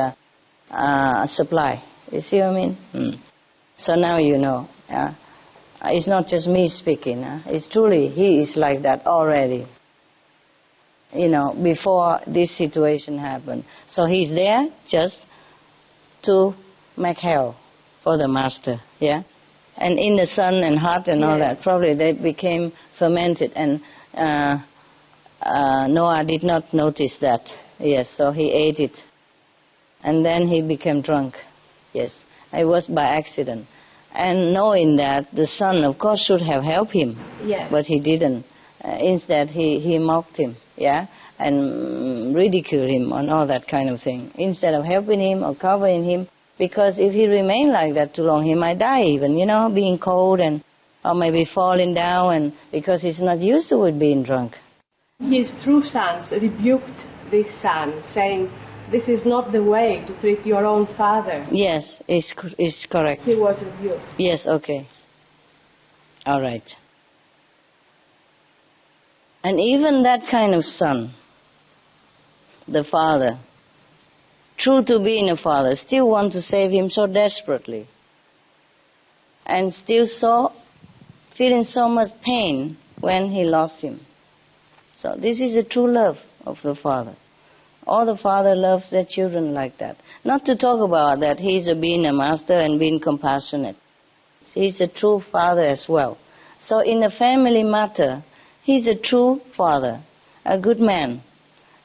supplied. You see what I mean? So now you know. It's not just me speaking. It's truly, he is like that already. You know, before this situation happened. So he's there just to make hell for the master, yeah? And in the sun and heart and all that, probably they became fermented, and Noah did not notice that. Yes, so he ate it. And then he became drunk. Yes, it was by accident. And knowing that, the son, of course, should have helped him. Yes. But he didn't. Instead, he mocked him, yeah, and ridiculed him and all that kind of thing, instead of helping him or covering him, because if he remained like that too long, he might die even, you know, being cold and or maybe falling down, and because he's not used to it being drunk. His true sons rebuked this son, saying, this is not the way to treat your own father. Yes, it's correct. He was rebuked. Yes, okay. All right. And even that kind of son, the father, true to being a father, still want to save him so desperately, and still so feeling so much pain when he lost him. So this is the true love of the father. All the father loves their children like that. Not to talk about that he's being a master and being compassionate. He's a true father as well. So in a family matter, he's a true father, a good man.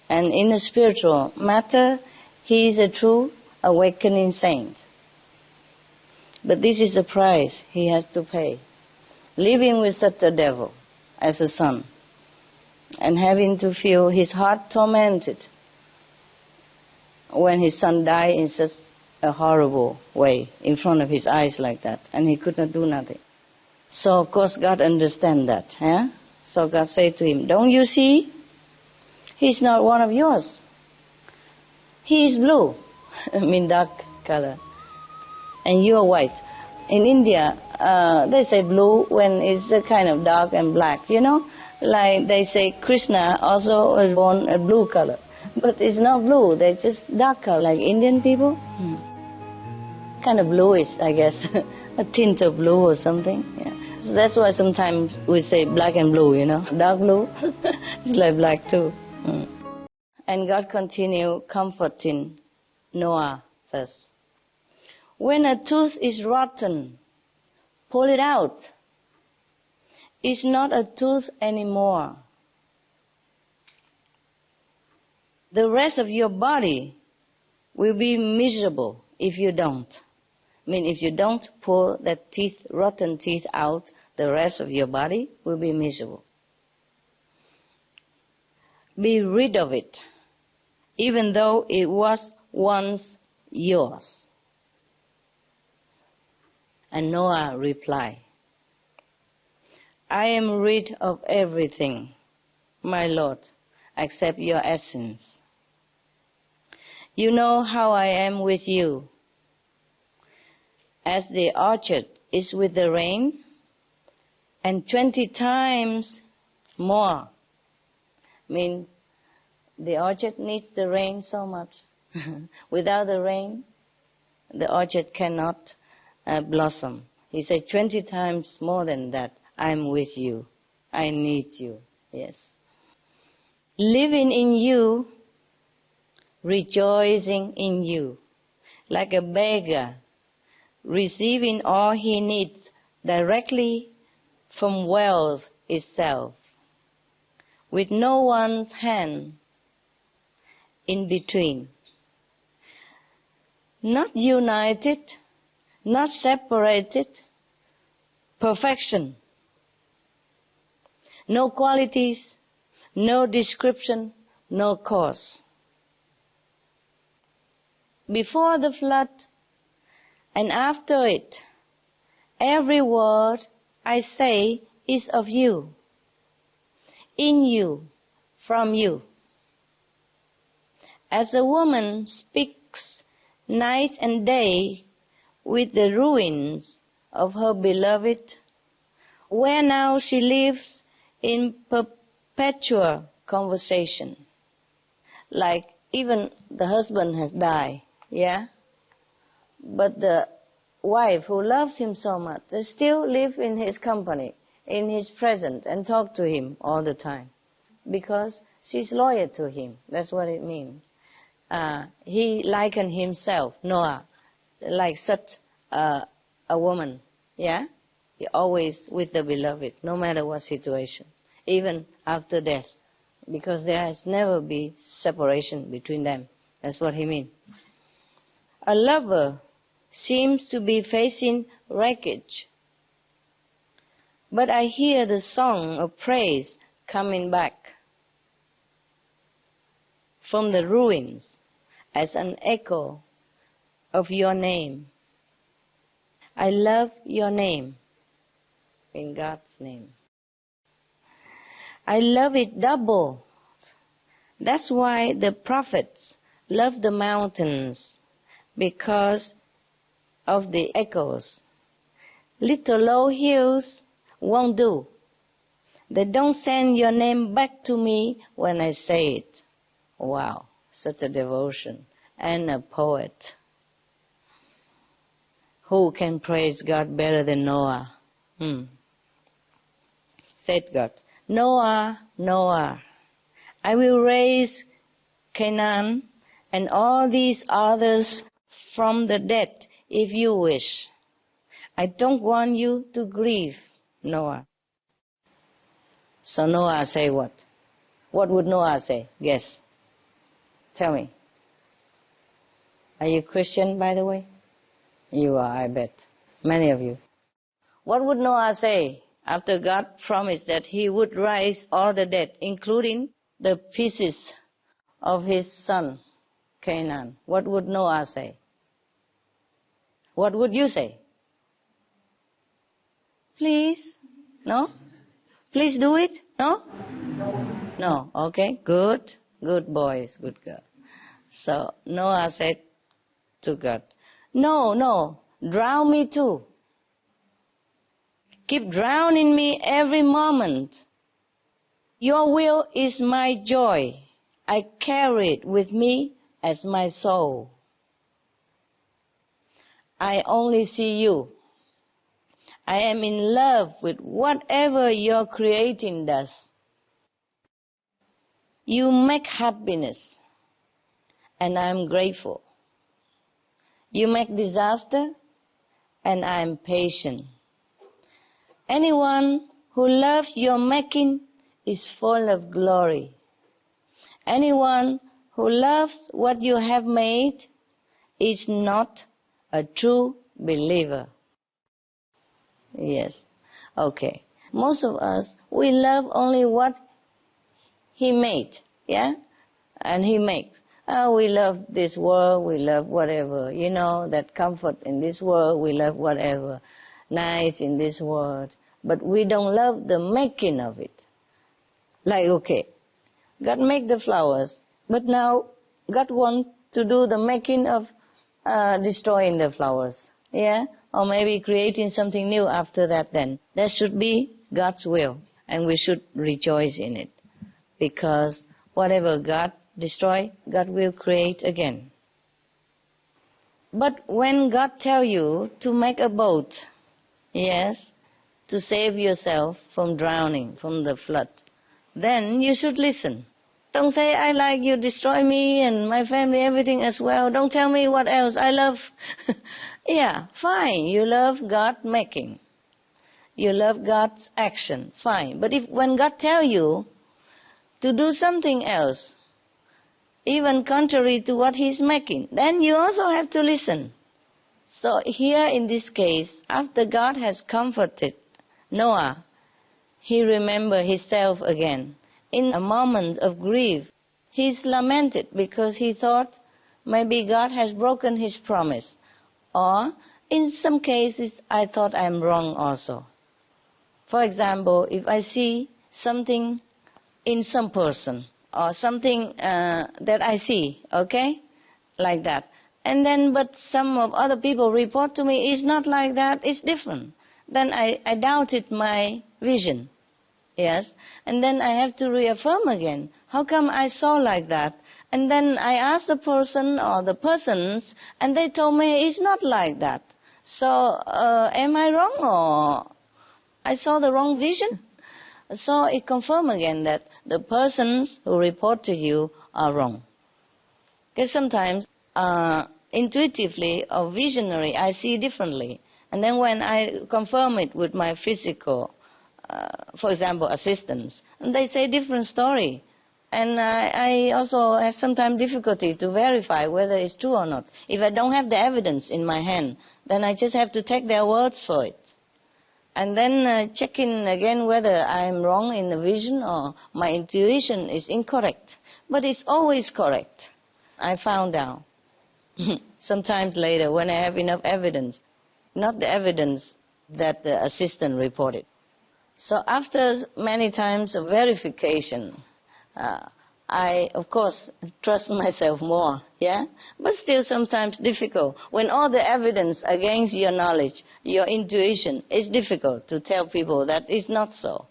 And in a spiritual matter, he is a true awakening saint. But this is the price he has to pay. Living with such a devil as a son, and having to feel his heart tormented when his son died in such a horrible way in front of his eyes like that, and he could not do nothing. So of course God understands that. Eh? So God said to him, don't you see? He's not one of yours. He is blue, I mean dark color, and you are white. In India, they say blue when it's the kind of dark and black, you know? Like they say Krishna also was born a blue color. But it's not blue, they're just dark color, like Indian people. Kind of bluish, I guess, a tint of blue or something. Yeah. So that's why sometimes we say black and blue, you know, dark blue. It's like black too. And God continued comforting Noah thus. When a tooth is rotten, pull it out. It's not a tooth anymore. The rest of your body will be miserable if you don't. I mean, if you don't pull that teeth, rotten teeth out, the rest of your body will be miserable. Be rid of it, even though it was once yours. And Noah replied, I am rid of everything, my Lord, except your essence. You know how I am with you. As the orchard is with the rain, and 20 times more. I mean, the orchard needs the rain so much. Without the rain, the orchard cannot blossom. He said 20 times more than that. I'm with you. I need you. Yes. Living in you, rejoicing in you, like a beggar, receiving all he needs directly from wealth itself, with no one's hand in between. Not united, not separated, perfection. No qualities, no description, no cause. Before the flood and after it, every word I say is of you, in you, from you. As a woman speaks night and day with the ruins of her beloved, where now she lives in perpetual conversation. Like even the husband has died, yeah? But the wife who loves him so much, they still live in his company, in his presence, and talk to him all the time. Because she's loyal to him, that's what it means. He likened himself, Noah, like such a woman, yeah? He always with the beloved, no matter what situation, even after death, because there has never been separation between them. That's what he means. A lover seems to be facing wreckage, but I hear the song of praise coming back from the ruins as an echo of your name. I love your name, in God's name. I love it double. That's why the prophets love the mountains, because of the echoes. Little low hills won't do. They don't send your name back to me when I say it. Wow, such a devotion and a poet. Who can praise God better than Noah? said God, Noah, Noah, I will raise Canaan and all these others from the dead if you wish. I don't want you to grieve, Noah. So Noah say what? What would Noah say? Guess. Tell me. Are you Christian, by the way? You are, I bet. Many of you. What would Noah say after God promised that he would rise all the dead, including the pieces of his son, Canaan? What would Noah say? What would you say? Please? No? Please do it? No? No. Okay, good. Good boys, good girl. So Noah said to God, no, no, drown me too. Keep drowning me every moment. Your will is my joy. I carry it with me as my soul. I only see you. I am in love with whatever your creating does. You make happiness, and I am grateful. You make disaster, and I am patient. Anyone who loves your making is full of glory. Anyone who loves what you have made is not a true believer. Yes. Okay. Most of us, we love only what He made, yeah? And He makes. Oh, we love this world, we love whatever, you know, that comfort in this world, we love whatever, nice in this world. But we don't love the making of it. Like, okay, God made the flowers, but now God wants to do the making of destroying the flowers, yeah? Or maybe creating something new after that then. That should be God's will, and we should rejoice in it. Because whatever God destroys, God will create again. But when God tells you to make a boat, yes, to save yourself from drowning, from the flood, then you should listen. Don't say, I like you, destroy me and my family, everything as well. Don't tell me what else I love. Yeah, fine, you love God making. You love God's action, fine. But if when God tells you to do something else, even contrary to what He's making, then you also have to listen. So here in this case, after God has comforted Noah, he remembered himself again. In a moment of grief, he's lamented because he thought maybe God has broken His promise. Or in some cases, I thought I'm wrong also. For example, if I see something in some person or something that I see, okay, like that, and then but some of other people report to me, it's not like that, it's different. Then I doubted my vision, yes, and then I have to reaffirm again. How come I saw like that? And then I asked the person or the persons, and they told me it's not like that. So am I wrong or I saw the wrong vision? So it confirmed again that the persons who report to you are wrong. Because sometimes intuitively or visionary, I see differently. And then when I confirm it with my physical, for example, assistants, and they say different story. And I also have sometimes difficulty to verify whether it's true or not. If I don't have the evidence in my hand, then I just have to take their words for it. And then check in again whether I'm wrong in the vision or my intuition is incorrect. But it's always correct. I found out. Sometimes later when I have enough evidence, not the evidence that the assistant reported. So after many times of verification, I, of course, trust myself more, yeah? But still sometimes difficult. When all the evidence against your knowledge, your intuition, it's difficult to tell people that it's not so.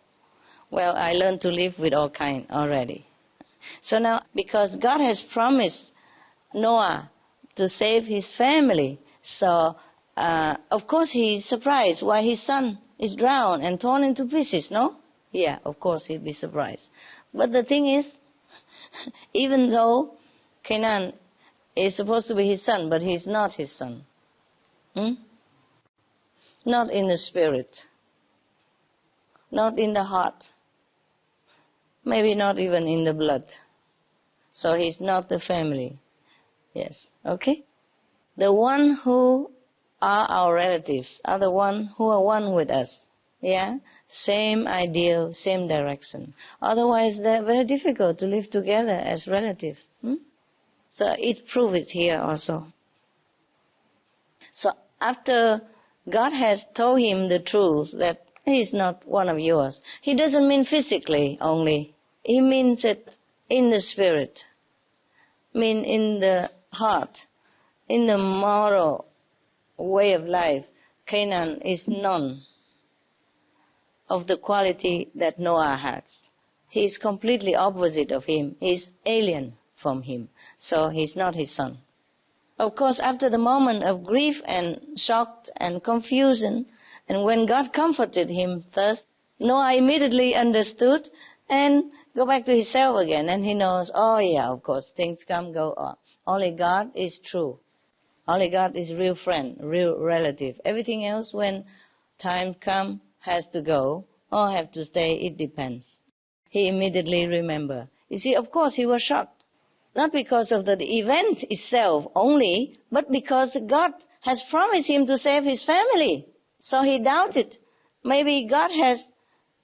Well, I learned to live with all kind already. So now, because God has promised Noah to save his family, so of course he is surprised why his son is drowned and torn into pieces, no? Yeah, of course he'd be surprised. But the thing is, even though Canaan is supposed to be his son, but he's not his son. Not in the spirit. Not in the heart. Maybe not even in the blood. So he's not the family. Yes, okay? The one who are our relatives are the one who are one with us. Yeah? Same ideal, same direction. Otherwise, they're very difficult to live together as relatives. So it proves it here also. So after God has told him the truth that he is not one of yours, he doesn't mean physically only. He means it in the spirit, mean in the heart, in the moral way of life. Canaan is none of the quality that Noah has. He is completely opposite of him. He is alien from him. So he's not his son. Of course, after the moment of grief and shock and confusion, and when God comforted him thus, Noah immediately understood and go back to himself again. And he knows, oh yeah, of course, things come, go on. Only God is true. Only God is real friend, real relative. Everything else, when time comes, has to go or have to stay, it depends. He immediately remembered. You see, of course, he was shocked. Not because of the event itself only, but because God has promised him to save his family. So he doubted. Maybe God has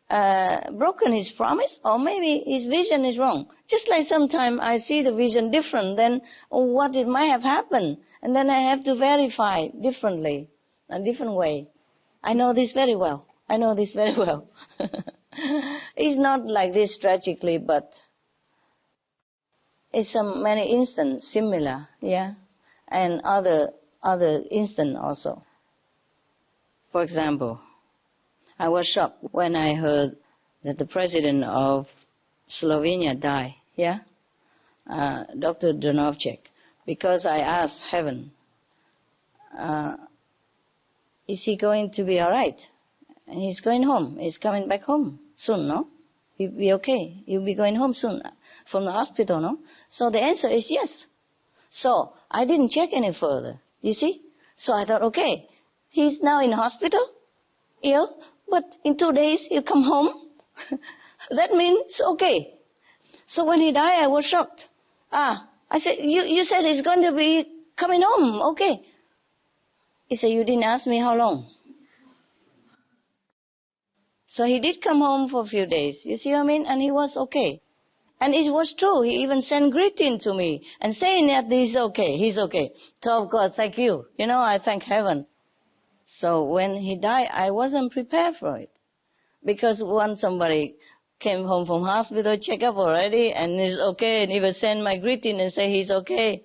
broken his promise, or maybe his vision is wrong. Just like sometimes I see the vision different than what it might have happened, and then I have to verify differently, a different way. I know this very well. I know this very well. It's not like this tragically, but it's many instances similar, yeah, and other instances also. For example, I was shocked when I heard that the president of Slovenia died, yeah, Dr. NHዔC, because I asked heaven, is he going to be all right? And he's going home. He's coming back home soon, no? He'll be okay. He'll be going home soon from the hospital, no? So the answer is yes. So I didn't check any further, you see? So I thought, okay, he's now in hospital, ill, but in 2 days he'll come home. That means okay. So when he died, I was shocked. I said, you said he's going to be coming home, okay. He said, you didn't ask me how long. So he did come home for a few days, you see what I mean? And he was okay. And it was true. He even sent greeting to me and saying that he's okay. So of course, thank you. You know, I thank heaven. So when he died, I wasn't prepared for it. Because once somebody came home from hospital, check up already, and he's okay, and even send my greeting and say he's okay.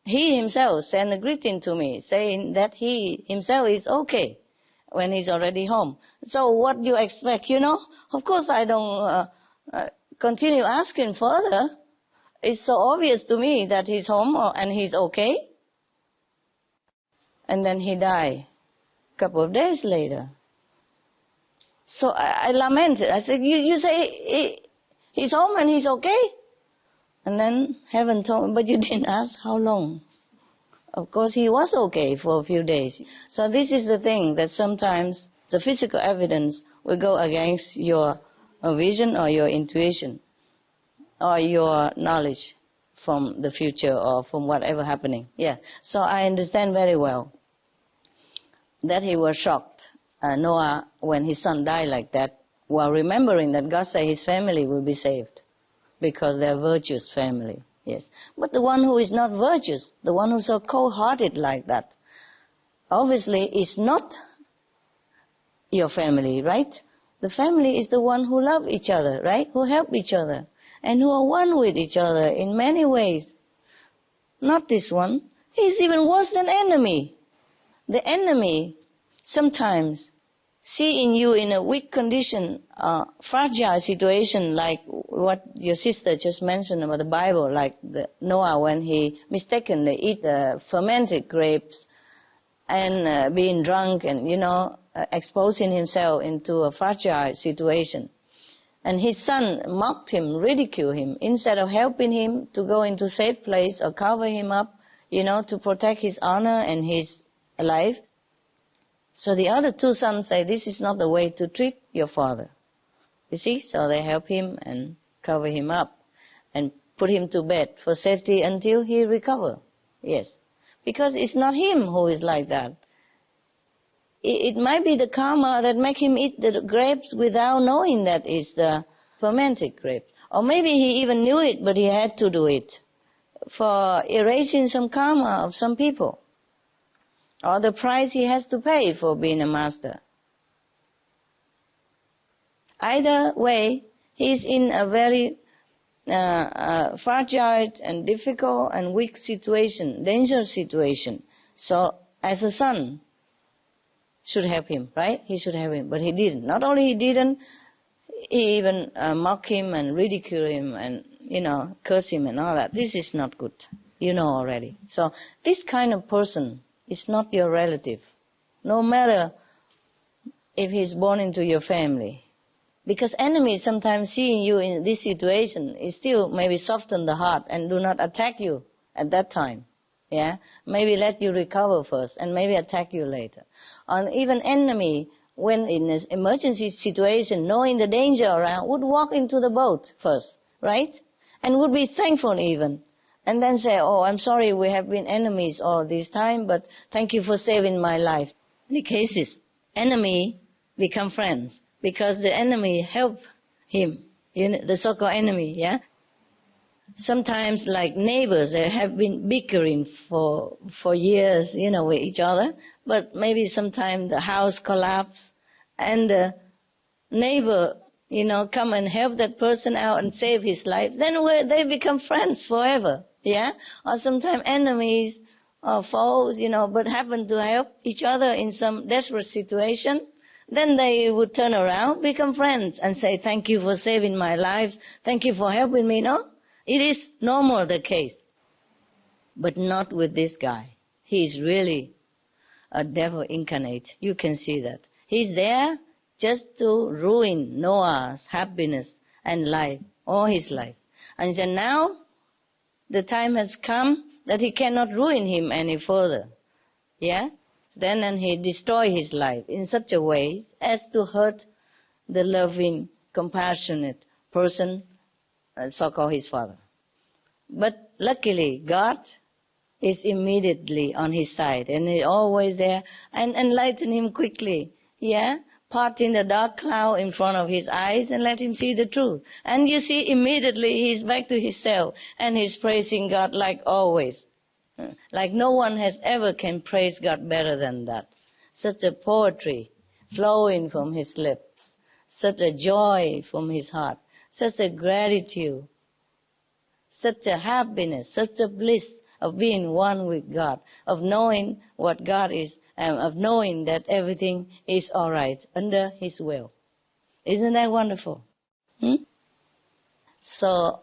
He himself sent a greeting to me, saying that he himself is okay when he's already home. So what do you expect, you know? Of course I don't continue asking further. It's so obvious to me that he's home and he's okay. And then he died a couple of days later. So I lamented. I said, you say he's home and he's okay? And then heaven told me, but you didn't ask how long. Of course, he was okay for a few days. So this is the thing, that sometimes the physical evidence will go against your vision or your intuition or your knowledge from the future or from whatever happening. Yeah. So I understand very well that he was shocked, Noah, when his son died like that, while remembering that God said his family will be saved because they're virtuous family. Yes. But the one who is not virtuous, the one who's so cold-hearted like that, obviously is not your family, right? The family is the one who love each other, right? Who help each other and who are one with each other in many ways. Not this one. He's even worse than enemy. The enemy sometimes see in you in a weak condition, fragile situation, like what your sister just mentioned about the Bible, like Noah when he mistakenly eat the fermented grapes and being drunk and, exposing himself into a fragile situation. And his son mocked him, ridiculed him, instead of helping him to go into a safe place or cover him up, to protect his honor and his life. So the other two sons say, this is not the way to treat your father. You see, so they help him and cover him up and put him to bed for safety until he recover. Yes, because it's not him who is like that. It might be the karma that make him eat the grapes without knowing that it's the fermented grapes. Or maybe he even knew it, but he had to do it for erasing some karma of some people, or the price he has to pay for being a master. Either way, he's in a very fragile and difficult and weak situation, dangerous situation. So as a son, should help him, right? He should help him, but he didn't. Not only he didn't, he even mocked him and ridiculed him and, curse him and all that. This is not good, already. So this kind of person is not your relative, no matter if he's born into your family. Because enemies sometimes seeing you in this situation is still maybe soften the heart and do not attack you at that time. Yeah, maybe let you recover first and maybe attack you later. Or even enemy, when in an emergency situation, knowing the danger around, would walk into the boat first, right? And would be thankful even. And then say, oh, I'm sorry we have been enemies all this time, but thank you for saving my life. In the cases, enemy become friends because the enemy help him, the so-called enemy, yeah? Sometimes like neighbors, they have been bickering for years, with each other, but maybe sometimes the house collapse and the neighbor, come and help that person out and save his life, then they become friends forever, yeah? Or sometimes enemies or foes, but happen to help each other in some desperate situation, then they would turn around, become friends and say, thank you for saving my life, thank you for helping me, no? It is normal the case, but not with this guy. He is really a devil incarnate. You can see that. He's there just to ruin Noah's happiness and life, all his life. And so now the time has come that he cannot ruin him any further. Yeah? Then and he destroy his life in such a way as to hurt the loving, compassionate person, so-called his father. But luckily, God is immediately on his side and is always there and enlighten him quickly, yeah? Parting the dark cloud in front of his eyes and let him see the truth. And you see, immediately he's back to himself and he's praising God like always. Like no one has ever can praise God better than that. Such a poetry flowing from his lips, such a joy from his heart, such a gratitude, such a happiness, such a bliss of being one with God, of knowing what God is, and of knowing that everything is all right under His will. Isn't that wonderful? So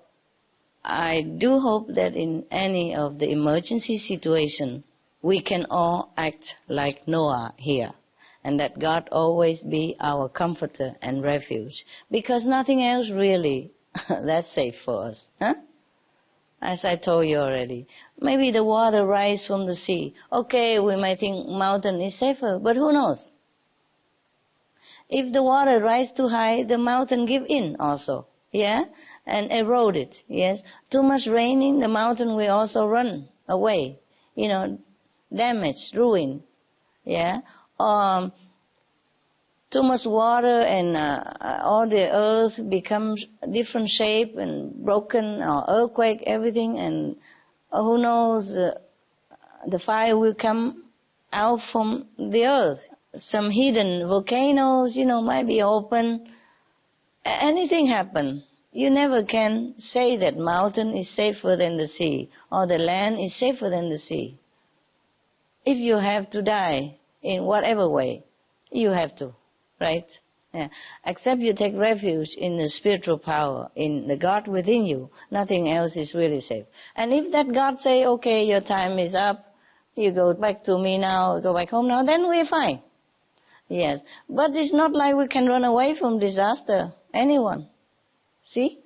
I do hope that in any of the emergency situation, we can all act like Noah here, and that God always be our comforter and refuge, because nothing else really that's safe for us. As I told you already, maybe the water rise from the sea. Okay, we might think mountain is safer, but who knows? If the water rise too high, the mountain give in also, yeah, and erode it. Yes, too much raining, the mountain will also run away. Damage, ruin, yeah. Too much water and all the earth becomes different shape and broken, or earthquake, everything, and who knows, the fire will come out from the earth. Some hidden volcanoes, might be open. Anything happen. You never can say that mountain is safer than the sea, or the land is safer than the sea. If you have to die in whatever way, you have to. Right? Yeah. Except you take refuge in the spiritual power, in the God within you, nothing else is really safe. And if that God say, okay, your time is up, you go back to me now, go back home now, then we're fine. Yes. But it's not like we can run away from disaster, anyone. See?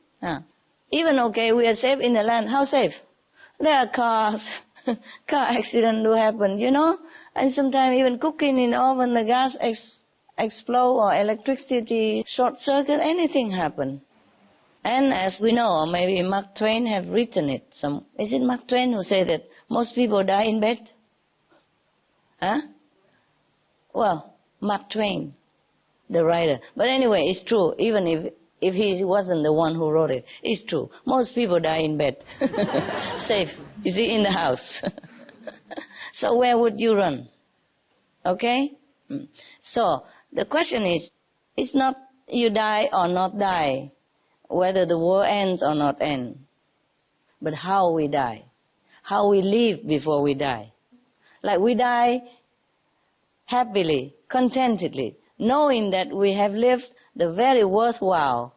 Even okay, we are safe in the land. How safe? There are cars. Car accident do happen, you know. And sometimes even cooking in oven, the gas explode or electricity short circuit, anything happen. And as we know, or maybe Mark Twain have written it. Is it Mark Twain who said that most people die in bed? Well, Mark Twain, the writer. But anyway, it's true. Even if he wasn't the one who wrote it, it's true. Most people die in bed. Safe. You see, in the house. So where would you run? Okay? So the question is, it's not you die or not die, whether the war ends or not end, but how we die, how we live before we die. Like we die happily, contentedly, knowing that we have lived the very worthwhile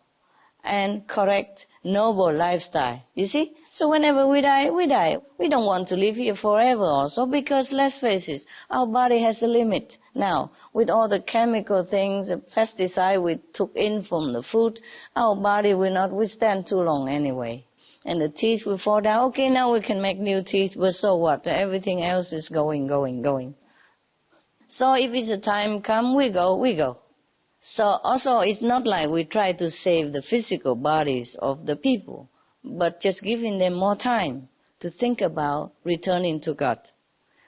and correct, noble lifestyle. You see? So whenever we die, we die. We don't want to live here forever also, because let's face it, our body has a limit. Now, with all the chemical things, the pesticide we took in from the food, our body will not withstand too long anyway. And the teeth will fall down. Okay, now we can make new teeth, but so what? Everything else is going. So if it's a time come, we go. So also it's not like we try to save the physical bodies of the people, but just giving them more time to think about returning to God.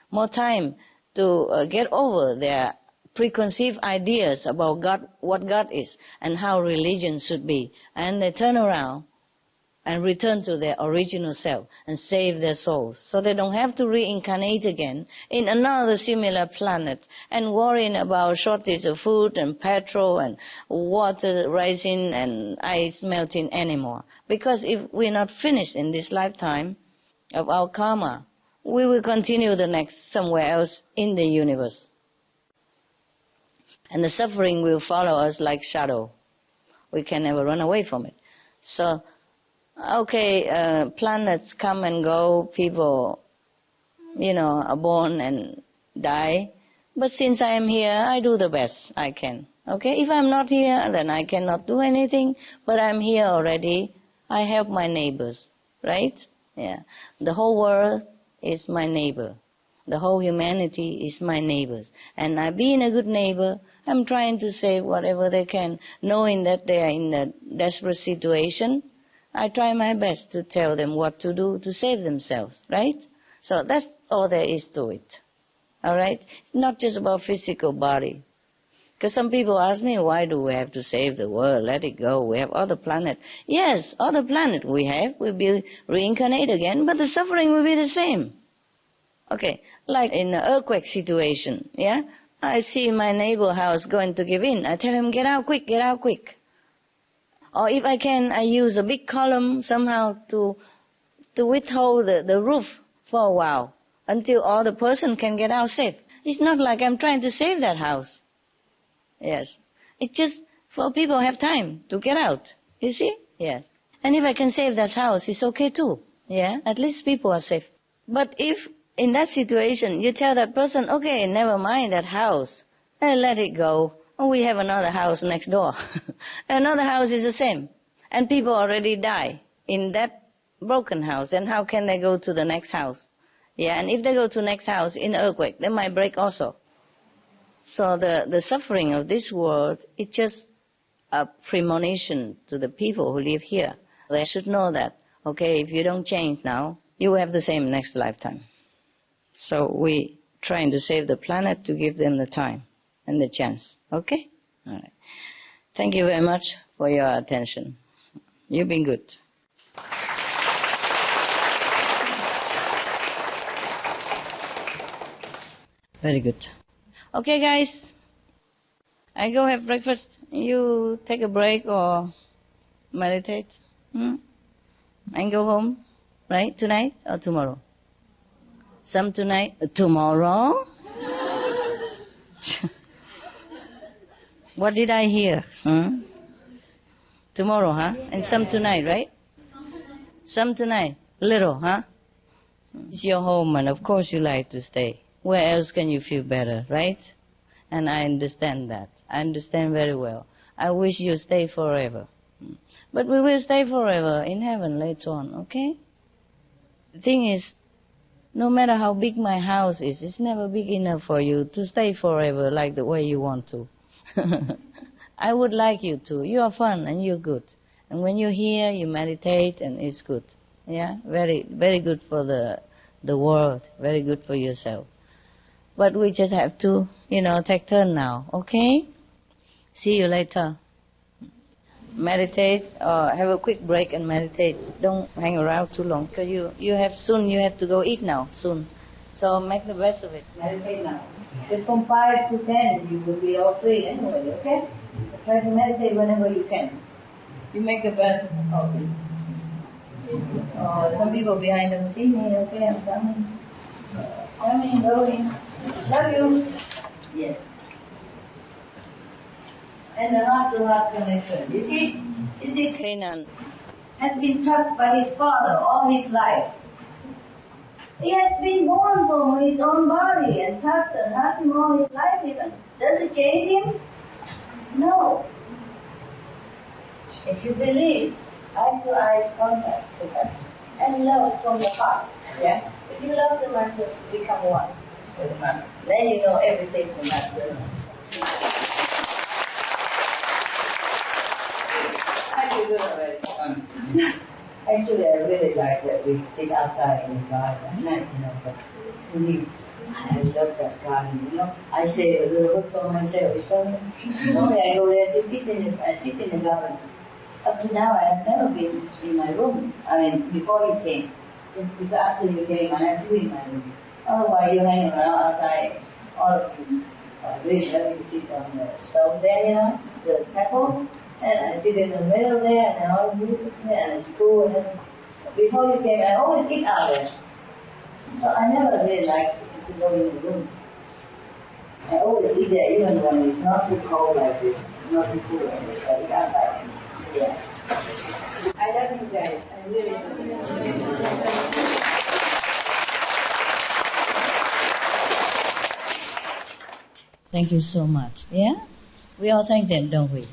More time to get over their preconceived ideas about God, what God is, and how religion should be. And they turn around and return to their original self and save their souls, so they don't have to reincarnate again in another similar planet and worrying about shortage of food and petrol and water rising and ice melting anymore. Because if we're not finished in this lifetime of our karma, we will continue the next somewhere else in the universe. And the suffering will follow us like shadow. We can never run away from it. So okay, planets come and go, people, are born and die. But since I am here, I do the best I can. Okay, if I'm not here, then I cannot do anything. But I'm here already. I help my neighbors, right? Yeah. The whole world is my neighbor. The whole humanity is my neighbors. And I being a good neighbor, I'm trying to save whatever they can, knowing that they are in a desperate situation. I try my best to tell them what to do to save themselves, right? So that's all there is to it, all right? It's not just about physical body. Because some people ask me, why do we have to save the world? Let it go. We have other planets. Yes, other planet we have. We'll be reincarnate again, but the suffering will be the same. Okay, like in an earthquake situation, yeah? I see my neighbor house going to give in. I tell him, get out quick, get out quick. Or if I can, I use a big column somehow to withhold the roof for a while until all the person can get out safe. It's not like I'm trying to save that house. Yes. It's just for people who have time to get out. You see? Yes. And if I can save that house, it's okay too. Yeah? At least people are safe. But if in that situation you tell that person, okay, never mind that house, let it go. We have another house next door. Another house is the same. And people already die in that broken house. And how can they go to the next house? Yeah, and if they go to the next house in an earthquake, they might break also. So the suffering of this world is just a premonition to the people who live here. They should know that, okay, if you don't change now, you will have the same next lifetime. So we trying to save the planet to give them the time and the chance. Okay? All right. Thank you very much for your attention. You've been good. Very good. Okay, guys. I go have breakfast. You take a break or meditate. And go home, right? Tonight or tomorrow? Some tonight? Tomorrow? What did I hear? Tomorrow, huh? And some tonight, right? Some tonight. Little, huh? It's your home, and of course you like to stay. Where else can you feel better, right? And I understand that. I understand very well. I wish you stay forever. But we will stay forever in heaven later on, okay? The thing is, no matter how big my house is, it's never big enough for you to stay forever like the way you want to. I would like you to. You are fun and you're good. And when you're here, you meditate and it's good. Yeah, very, very good for the world, very good for yourself. But we just have to, take turn now, okay? See you later. Meditate or have a quick break and meditate. Don't hang around too long because you have to go eat now soon. So make the best of it. Meditate now. Just from 5 to 10 you will be all free anyway, okay? So try to meditate whenever you can. You make the best of it. Some people behind them see me, okay, I'm coming. Coming, going. Love you. Yes. And the heart-to-heart connection. You see, Canaan has been touched by his father all his life. He has been born from his own body and touched and hugged him all his life even. Does it change him? No. If you believe, eyes-to-eyes contact with us and love from the heart. Yeah? If you love the Master, become one with the Master. Then you know everything the Master knows. I feel good already. Actually, I really like that we sit outside in the garden at night, but to me, I love that garden, I say a little bit for myself. So normally I go there to sit in the garden. Up to now, I have never been in my room. I mean, before you came. Just after you came, I have to be in my room. Otherwise, you hang around outside, all of you. I really love to sit on the stove there, the table. And I sit in the middle there, and all the music there, and it's cool. And before you came, I always eat out there. So I never really liked to go in the room. I always eat there, even when it's not too cold like this, not too cool like this, I eat outside. Yeah. I love you guys. I really love you. Thank you so much. Yeah? We all thank them, don't we?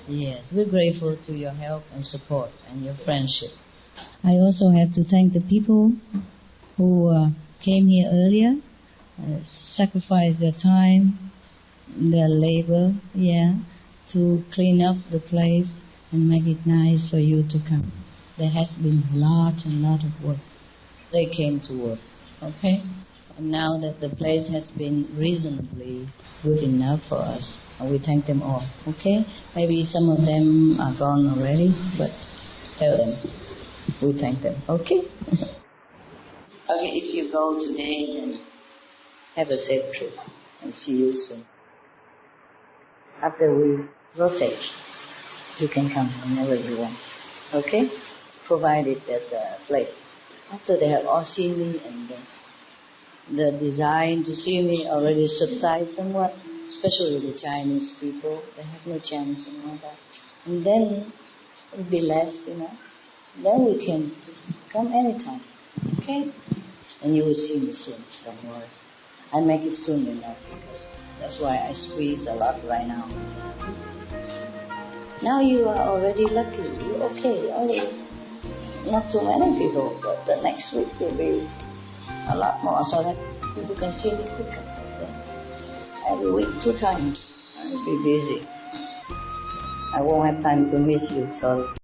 Yes, we're grateful to your help and support and your friendship. I also have to thank the people who came here earlier, sacrificed their time, their labor, to clean up the place and make it nice for you to come. There has been lot of work. They came to work, okay? And now that the place has been reasonably good enough for us, we thank them all, okay? Maybe some of them are gone already, but tell them we thank them, okay? Okay, if you go today, then have a safe trip and see you soon. After we rotate, you can come whenever you want, okay? Provided that the place. After they have all seen me and the desire to see me already subsides somewhat, especially the Chinese people, they have no chance and all that. And then it'll be less, Then we can come anytime, okay? And you will see me soon, don't worry. I make it soon enough because that's why I squeeze a lot right now. Now you are already lucky, you're okay. Only not too many people, but the next week will be a lot more so that people can see me quicker. Every week 2 times. I'll be busy. I won't have time to miss you, sorry.